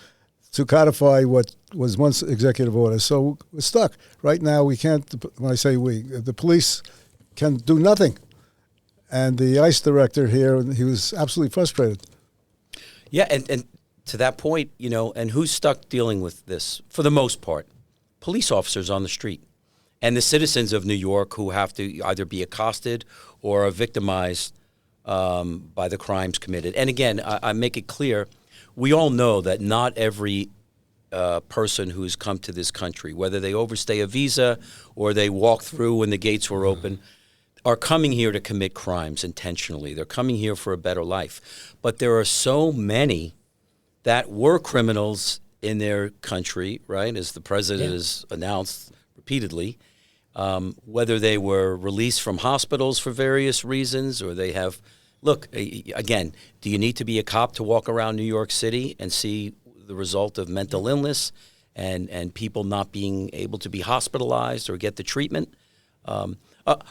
to codify what was once executive order. So we're stuck. Right now, we can't, when I say we, the police can do nothing. And the ICE director here, he was absolutely frustrated. Yeah, and to that point, and who's stuck dealing with this for the most part? Police officers on the street and the citizens of New York who have to either be accosted or are victimized by the crimes committed. And again, I make it clear, we all know that not every person who's come to this country, whether they overstay a visa or they walk through when the gates were open, are coming here to commit crimes intentionally. They're coming here for a better life. But there are so many that were criminals in their country, right, as the president has announced repeatedly, whether they were released from hospitals for various reasons or they have – look, again, do you need to be a cop to walk around New York City and see the result of mental illness and people not being able to be hospitalized or get the treatment?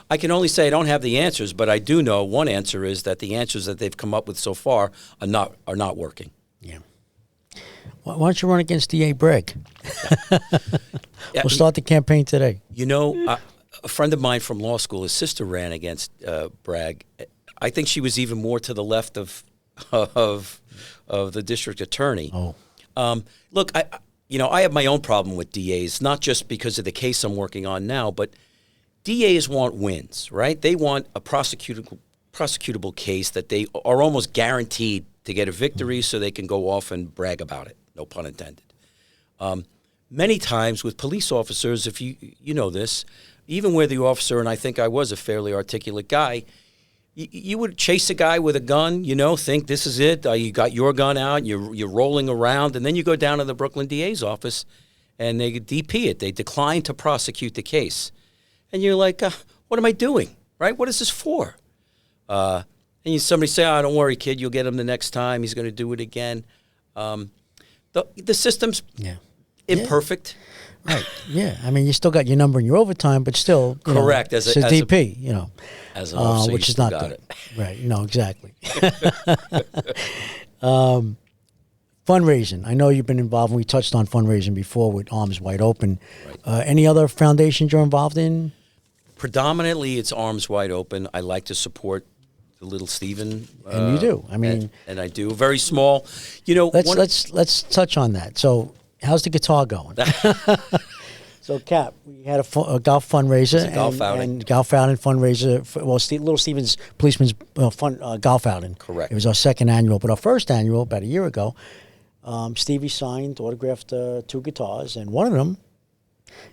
I can only say I don't have the answers, but I do know one answer is that the answers that they've come up with so far are not working. Yeah. Why don't you run against D.A. Bragg? We'll start the campaign today. A friend of mine from law school, his sister ran against Bragg. I think she was even more to the left of the district attorney. Oh. Look, I have my own problem with DAs, not just because of the case I'm working on now, but DAs want wins, right? They want a prosecutable case that they are almost guaranteed to get a victory so they can go off and brag about it, no pun intended. Many times with police officers, if you know this, even where the officer, and I think I was a fairly articulate guy, you would chase a guy with a gun, think this is it. You got your gun out, you're rolling around, and then you go down to the Brooklyn DA's office and they DP it. They decline to prosecute the case. And you're like, what am I doing, right? What is this for? And somebody say, don't worry, kid, you'll get him the next time. He's going to do it again. The system's imperfect. Yeah. Right, yeah. I mean, you still got your number in your overtime, but still. Correct. As a DP, As an officer, which is not good. It. Right, exactly. Fundraising. I know you've been involved, and we touched on fundraising before with Arms Wide Open. Right. Any other foundations you're involved in? Predominantly, it's Arms Wide Open. I like to support the Little Stephen. And you do. I mean, and I do. Very small. Let's touch on that. So, how's the guitar going? So, Cap, we had a golf fundraiser. Golf outing. And golf outing fundraiser. Little Stephen's Policeman's golf outing. Correct. It was our second annual. But our first annual, about a year ago, Stevie signed, autographed 2 guitars. And one of them,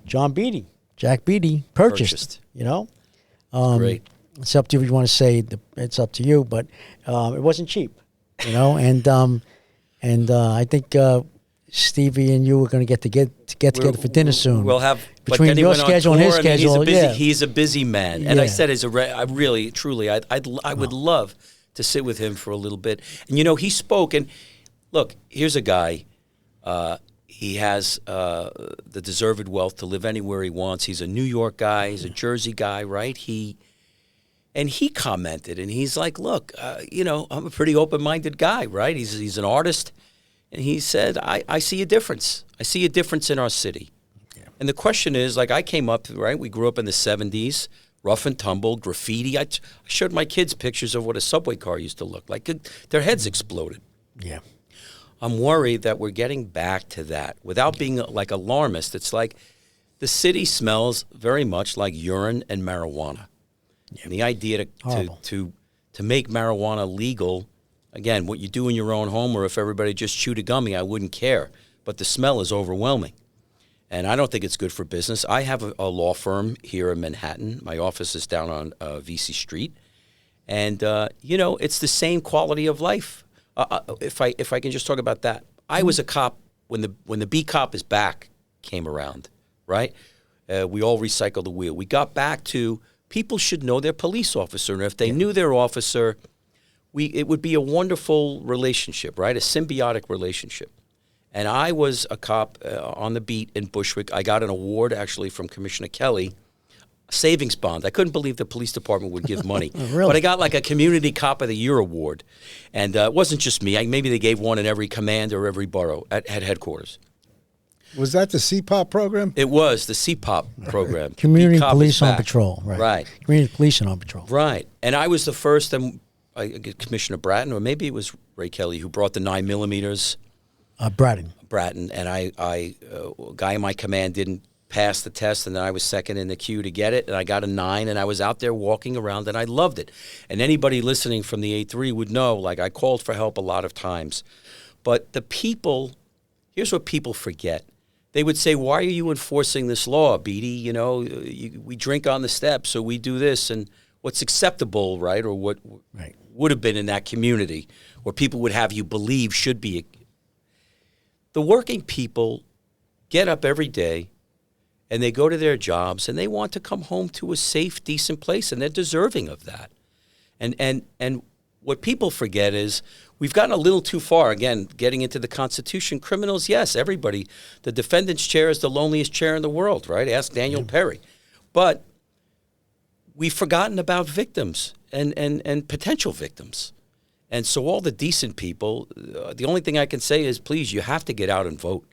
John Beatty, Jack Beattie, purchased. Great. It's up to you if you want to say it's up to you. But it wasn't cheap, And I think Stevie and you are going to get together for dinner soon. We'll have between your schedule and his schedule. He's a busy man, and I said I really, truly, I would love to sit with him for a little bit. And he spoke. And look, here's a guy. He has the deserved wealth to live anywhere he wants. He's a New York guy. He's a Jersey guy, right? He commented, and he's like, "Look, I'm a pretty open-minded guy, right? He's an artist." And he said, I see a difference. I see a difference in our city. Yeah. And the question is, I came up, right? We grew up in the 70s, rough and tumble, graffiti. I showed my kids pictures of what a subway car used to look like. Their heads exploded. Yeah. I'm worried that we're getting back to that. Without being alarmist, it's like the city smells very much like urine and marijuana. Yeah. And the idea to make marijuana legal, again, what you do in your own home, or if everybody just chewed a gummy, I wouldn't care. But the smell is overwhelming. And I don't think it's good for business. I have a law firm here in Manhattan. My office is down on VC Street. And, it's the same quality of life. If I can just talk about that. I was a cop when the B Cop is Back came around, right? We all recycled the wheel. We got back to people should know their police officer. And if they knew their officer, it would be a wonderful relationship, right? A symbiotic relationship. And I was a cop on the beat in Bushwick. I got an award, actually, from Commissioner Kelly, a savings bond. I couldn't believe the police department would give money. Really? But I got like a Community Cop of the Year award. And it wasn't just me. Maybe they gave one in every command or every borough at headquarters. Was that the CPOP program? It was the CPOP program. Community CPOP Police is on back. Patrol. Right. Right. Community Policing on Patrol. Right. And I was the first, Commissioner Bratton, or maybe it was Ray Kelly, who brought the 9mm. Bratton, and a guy in my command didn't pass the test, and then I was second in the queue to get it, and I got a 9, and I was out there walking around, and I loved it. And anybody listening from the A3 would know, like, I called for help a lot of times. But the people, here's what people forget. They would say, why are you enforcing this law, Beattie? We drink on the steps, so we do this, and what's acceptable, right, or what would have been in that community, or people would have you believe should be. The working people get up every day and they go to their jobs and they want to come home to a safe, decent place, and they're deserving of that. And what people forget is we've gotten a little too far, again, getting into the Constitution. Criminals, yes, everybody. The defendant's chair is the loneliest chair in the world, right? Ask Daniel Perry. But we've forgotten about victims and potential victims. And so all the decent people, the only thing I can say is, please, you have to get out and vote.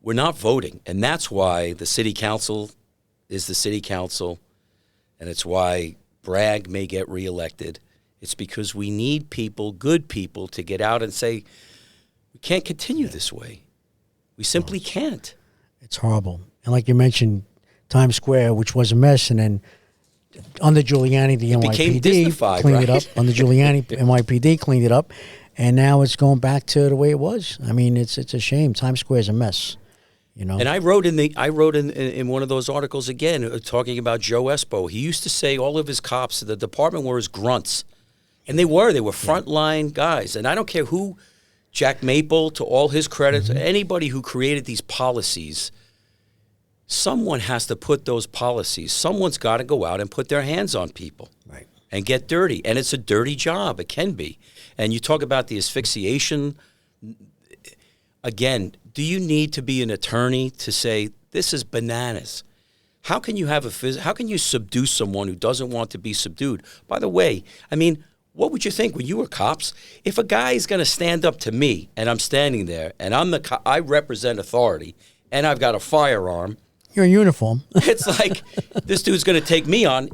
We're not voting. And that's why the city council is the city council. And it's why Bragg may get reelected. It's because we need people, good people, to get out and say, we can't continue this way. We simply can't. It's horrible. And like you mentioned, Times Square, which was a mess, and then under Giuliani, the NYPD cleaned it up. Under Giuliani, NYPD cleaned it up, and now it's going back to the way it was. I mean, it's a shame. Times Square is a mess. And I wrote in one of those articles again, talking about Joe Espo. He used to say all of his cops in the department were his grunts, and they were frontline guys. And I don't care who, Jack Maple, to all his credit, anybody who created these policies. Someone has to put those policies. Someone's got to go out and put their hands on people and get dirty. And it's a dirty job. It can be. And you talk about the asphyxiation. Again, do you need to be an attorney to say, this is bananas? How can you how can you subdue someone who doesn't want to be subdued? By the way, I mean, what would you think when you were cops? If a guy is going to stand up to me and I'm standing there and I represent authority and I've got a firearm, you're in uniform. It's like this dude's going to take me on.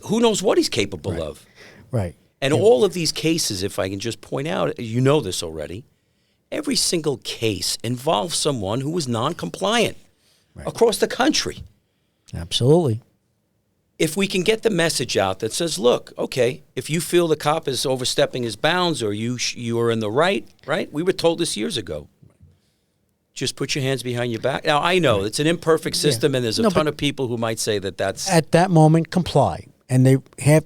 Who knows what he's capable of? Right. And all of these cases, if I can just point out, you know this already, every single case involves someone who was non-compliant across the country. Absolutely. If we can get the message out that says, look, okay, if you feel the cop is overstepping his bounds or you are in the right? We were told this years ago. Just put your hands behind your back. Now, I know it's an imperfect system, and there's a ton of people who might say that that's... At that moment, comply. And they have...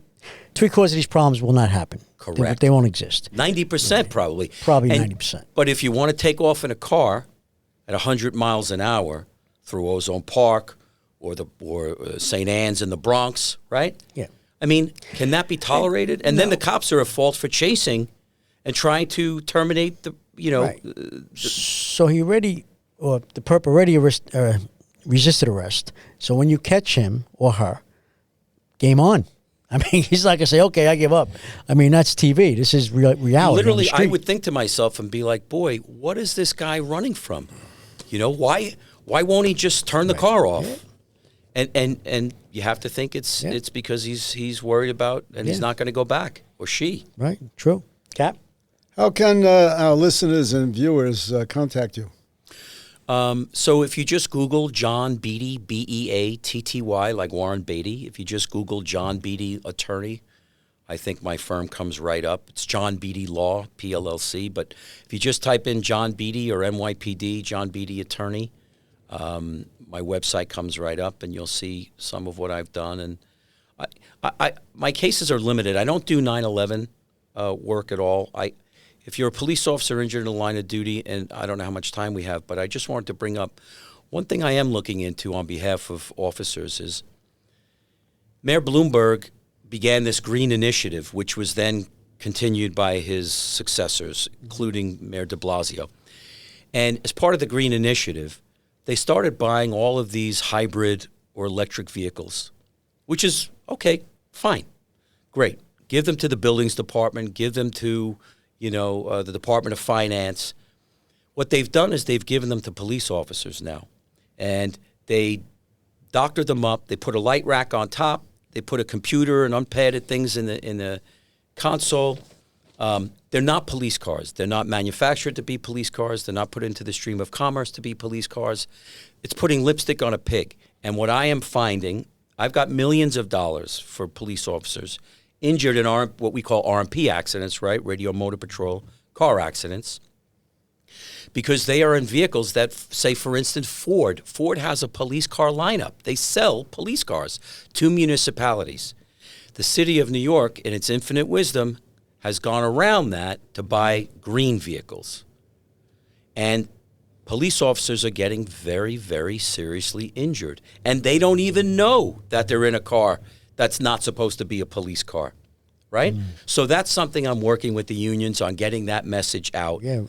3/4 of these problems will not happen. Correct. They won't exist. 90% probably. Probably 90%. But if you want to take off in a car at 100 miles an hour through Ozone Park or St. Anne's in the Bronx, right? Yeah. I mean, can that be tolerated? And then the cops are at fault for chasing and trying to terminate the... So the perp already resisted arrest. So when you catch him or her, game on. I mean, he's not going to say, okay, I give up. I mean, that's TV. This is reality. Literally, I would think to myself and be like, boy, what is this guy running from? Why won't he just turn the car off? Yeah. And you have to think it's because he's worried about and he's not going to go back, or she. Right, true. Cap? How can our listeners and viewers contact you? So if you just Google John Beatty, Beatty, like Warren Beatty, if you just Google John Beatty attorney, I think my firm comes right up. It's John Beatty Law, PLLC. But if you just type in John Beatty or NYPD, John Beatty attorney, My website comes right up, and you'll see some of what I've done. And my cases are limited. I don't do 9/11 work at all. If you're a police officer injured in the line of duty, and I don't know how much time we have, but I just wanted to bring up one thing I am looking into on behalf of officers is Mayor Bloomberg began this green initiative, which was then continued by his successors, including Mayor de Blasio. And as part of the green initiative, they started buying all of these hybrid or electric vehicles, which is, okay, fine, great. Give them to the buildings department, give them to, the Department of Finance. What they've done is they've given them to police officers now. And they doctored them up. They put a light rack on top. They put a computer and unpadded things in the console. They're not police cars. They're not manufactured to be police cars. They're not put into the stream of commerce to be police cars. It's putting lipstick on a pig. And what I am finding, I've got millions of dollars for police officers injured in what we call RMP accidents, right? Radio Motor Patrol car accidents. Because they are in vehicles that, say, for instance, Ford. Ford has a police car lineup. They sell police cars to municipalities. The city of New York, in its infinite wisdom, has gone around that to buy green vehicles. And police officers are getting very, very seriously injured. And they don't even know that they're in a car that's not supposed to be a police car, right? So that's something I'm working with the unions on, getting that message out. Yeah.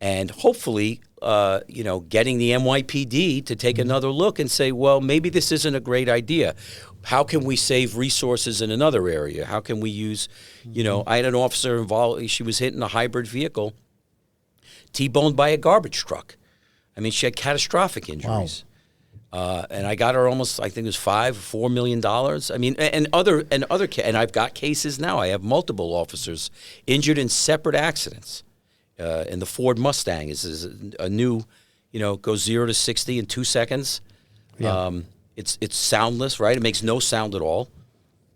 And hopefully, getting the NYPD to take another look and say, well, maybe this isn't a great idea. How can we save resources in another area? How can we use, I had an officer involved. She was hit in a hybrid vehicle, T-boned by a garbage truck. I mean, she had catastrophic injuries. Wow. And I got her almost, I think it was $4 million. I mean, and I've got cases now. I have multiple officers injured in separate accidents. And the Ford Mustang is a new, goes 0 to 60 in 2 seconds. Yeah. It's soundless, right? It makes no sound at all.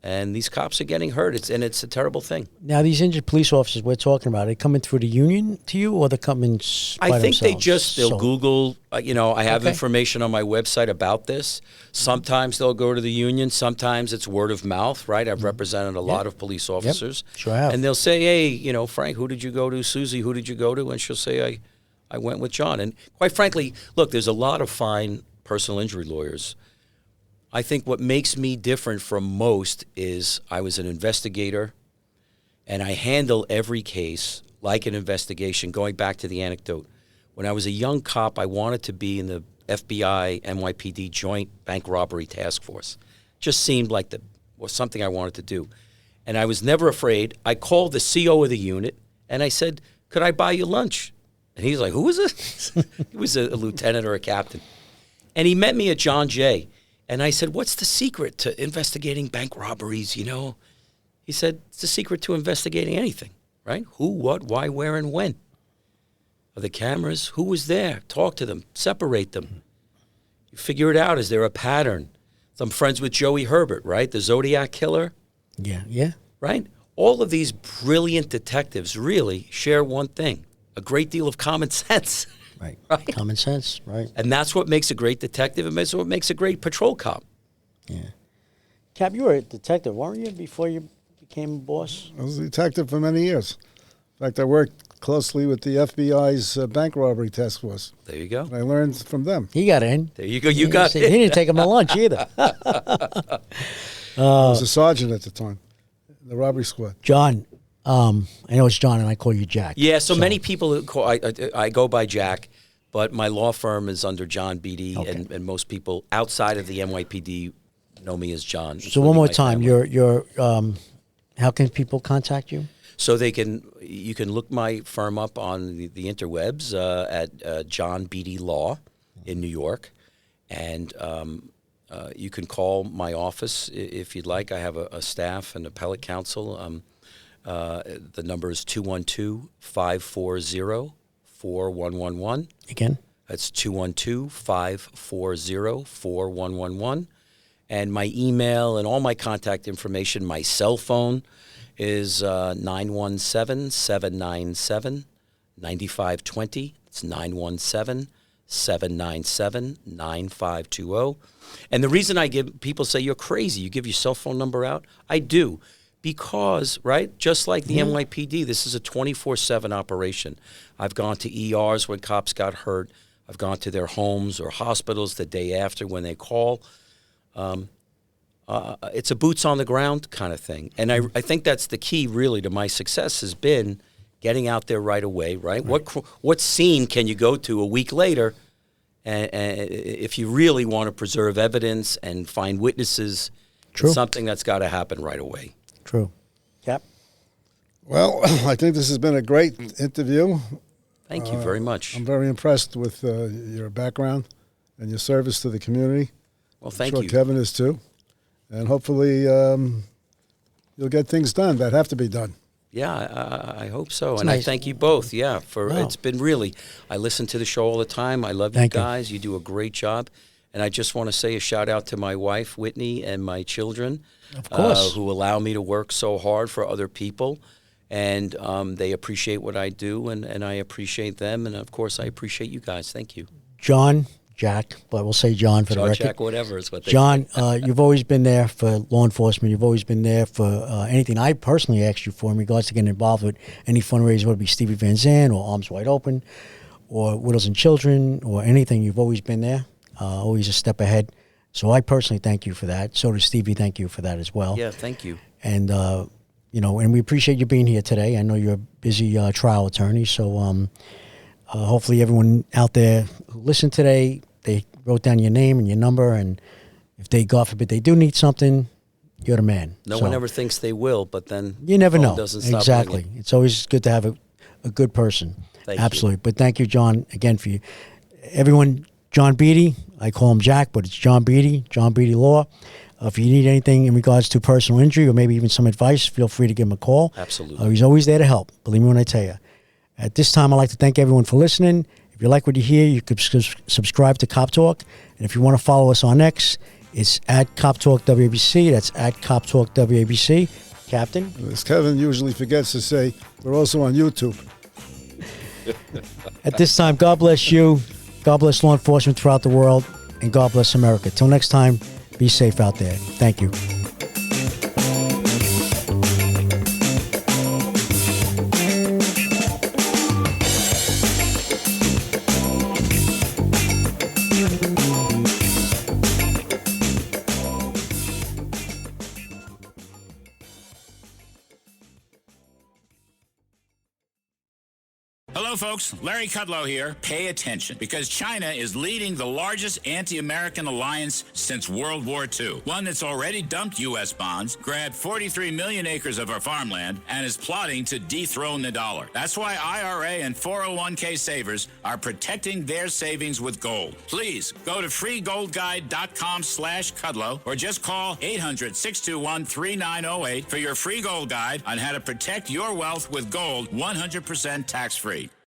And these cops are getting hurt. It's a terrible thing. Now, these injured police officers we're talking about, are they coming through the union to you, or they're coming by I think themselves? they'll Google, I have information on my website about this. Sometimes they'll go to the union. Sometimes it's word of mouth, right? I've represented a lot of police officers. Yep. Sure have. And they'll say, hey, Frank, who did you go to? Susie, who did you go to? And she'll say, I went with John. And quite frankly, look, there's a lot of fine personal injury lawyers. I think what makes me different from most is I was an investigator, and I handle every case like an investigation. Going back to the anecdote, when I was a young cop, I wanted to be in the FBI, NYPD Joint Bank Robbery Task Force. Just seemed like was something I wanted to do. And I was never afraid. I called the CO of the unit, and I said, could I buy you lunch? And he's like, who is this? He was a lieutenant or a captain. And he met me at John Jay. And I said, what's the secret to investigating bank robberies, He said, it's the secret to investigating anything, right? Who, what, why, where, and when. Are the cameras? Who was there? Talk to them. Separate them. You figure it out. Is there a pattern? So I'm friends with Joey Herbert, right? The Zodiac killer. Yeah. Right? All of these brilliant detectives really share one thing, a great deal of common sense. Right. Common sense, right. And that's what makes a great detective, and that's what makes a great patrol cop. Yeah. Cap, you were a detective, weren't you, before you became a boss? I was a detective for many years. In fact, I worked closely with the FBI's bank robbery task force. There you go. And I learned from them. He got in. There you go. You got in. He didn't take him to lunch either. I was a sergeant at the time, the robbery squad. John, I know it's John, and I call you Jack. Yeah, so many people call, I go by Jack, but my law firm is under John Beatty, and most people outside of the NYPD know me as John. So one more time, your how can people contact you? So you can look my firm up on the interwebs at John Beatty Law in New York, and you can call my office if you'd like. I have a staff and appellate counsel. The number is 212-540-4111. Again? That's 212-540-4111. And my email and all my contact information, my cell phone is 917-797-9520. It's 917 797-9520. And the reason people say you're crazy, you give your cell phone number out, I do. Because, right, just like the NYPD, this is a 24/7 operation. I've gone to ERs when cops got hurt. I've gone to their homes or hospitals the day after when they call. It's a boots on the ground kind of thing. And I think that's the key really to my success has been getting out there right away, right? What scene can you go to a week later and if you really want to preserve evidence and find witnesses? True. It's something that's got to happen right away. True. Yep. Well, I think this has been a great interview. Thank you very much. I'm very impressed with your background and your service to the community. Well, thank I'm sure you. Kevin is too. And hopefully you'll get things done that have to be done. Yeah, I hope so. It's and nice. I thank you both, it's been really, I listen to the show all the time. I love you guys. You do a great job. And I just want to say a shout out to my wife, Whitney, and my children. Of course. Who allow me to work so hard for other people. And they appreciate what I do, and I appreciate them. And, of course, I appreciate you guys. Thank you. John, Jack, but we'll say John for the record. Jack, whatever is what they John, you've always been there for law enforcement. You've always been there for anything I personally asked you for in regards to getting involved with any fundraiser, whether it be Stevie Van Zandt or Arms Wide Open or Widows and Children or anything. You've always been there, always a step ahead. So I personally thank you for that. So does Stevie. Thank you for that as well. Yeah, thank you. And, and we appreciate you being here today. I know you're a busy trial attorney, so hopefully everyone out there who listened today, they wrote down your name and your number, and if they, God forbid, they do need something, you're the man. No one ever thinks they will, but then you never know. Doesn't stop exactly. ringing. It's always good to have a good person. Thank Absolutely. you. But thank you, John, again for you. Everyone, John Beatty, I call him Jack, but it's John Beatty Law. If you need anything in regards to personal injury or maybe even some advice, feel free to give him a call. Absolutely. He's always there to help. Believe me when I tell you. At this time, I'd like to thank everyone for listening. If you like what you hear, you could subscribe to Cop Talk. And if you want to follow us on X, it's at Cop Talk WABC. That's at Cop Talk WABC. Captain? As Kevin usually forgets to say, we're also on YouTube. At this time, God bless you. God bless law enforcement throughout the world. And God bless America. Till next time, be safe out there. Thank you. Hello, folks. Larry Kudlow here. Pay attention, because China is leading the largest anti-American alliance since World War II. One that's already dumped U.S. bonds, grabbed 43 million acres of our farmland, and is plotting to dethrone the dollar. That's why IRA and 401k savers are protecting their savings with gold. Please go to freegoldguide.com/Kudlow or just call 800-621-3908 for your free gold guide on how to protect your wealth with gold 100% tax-free.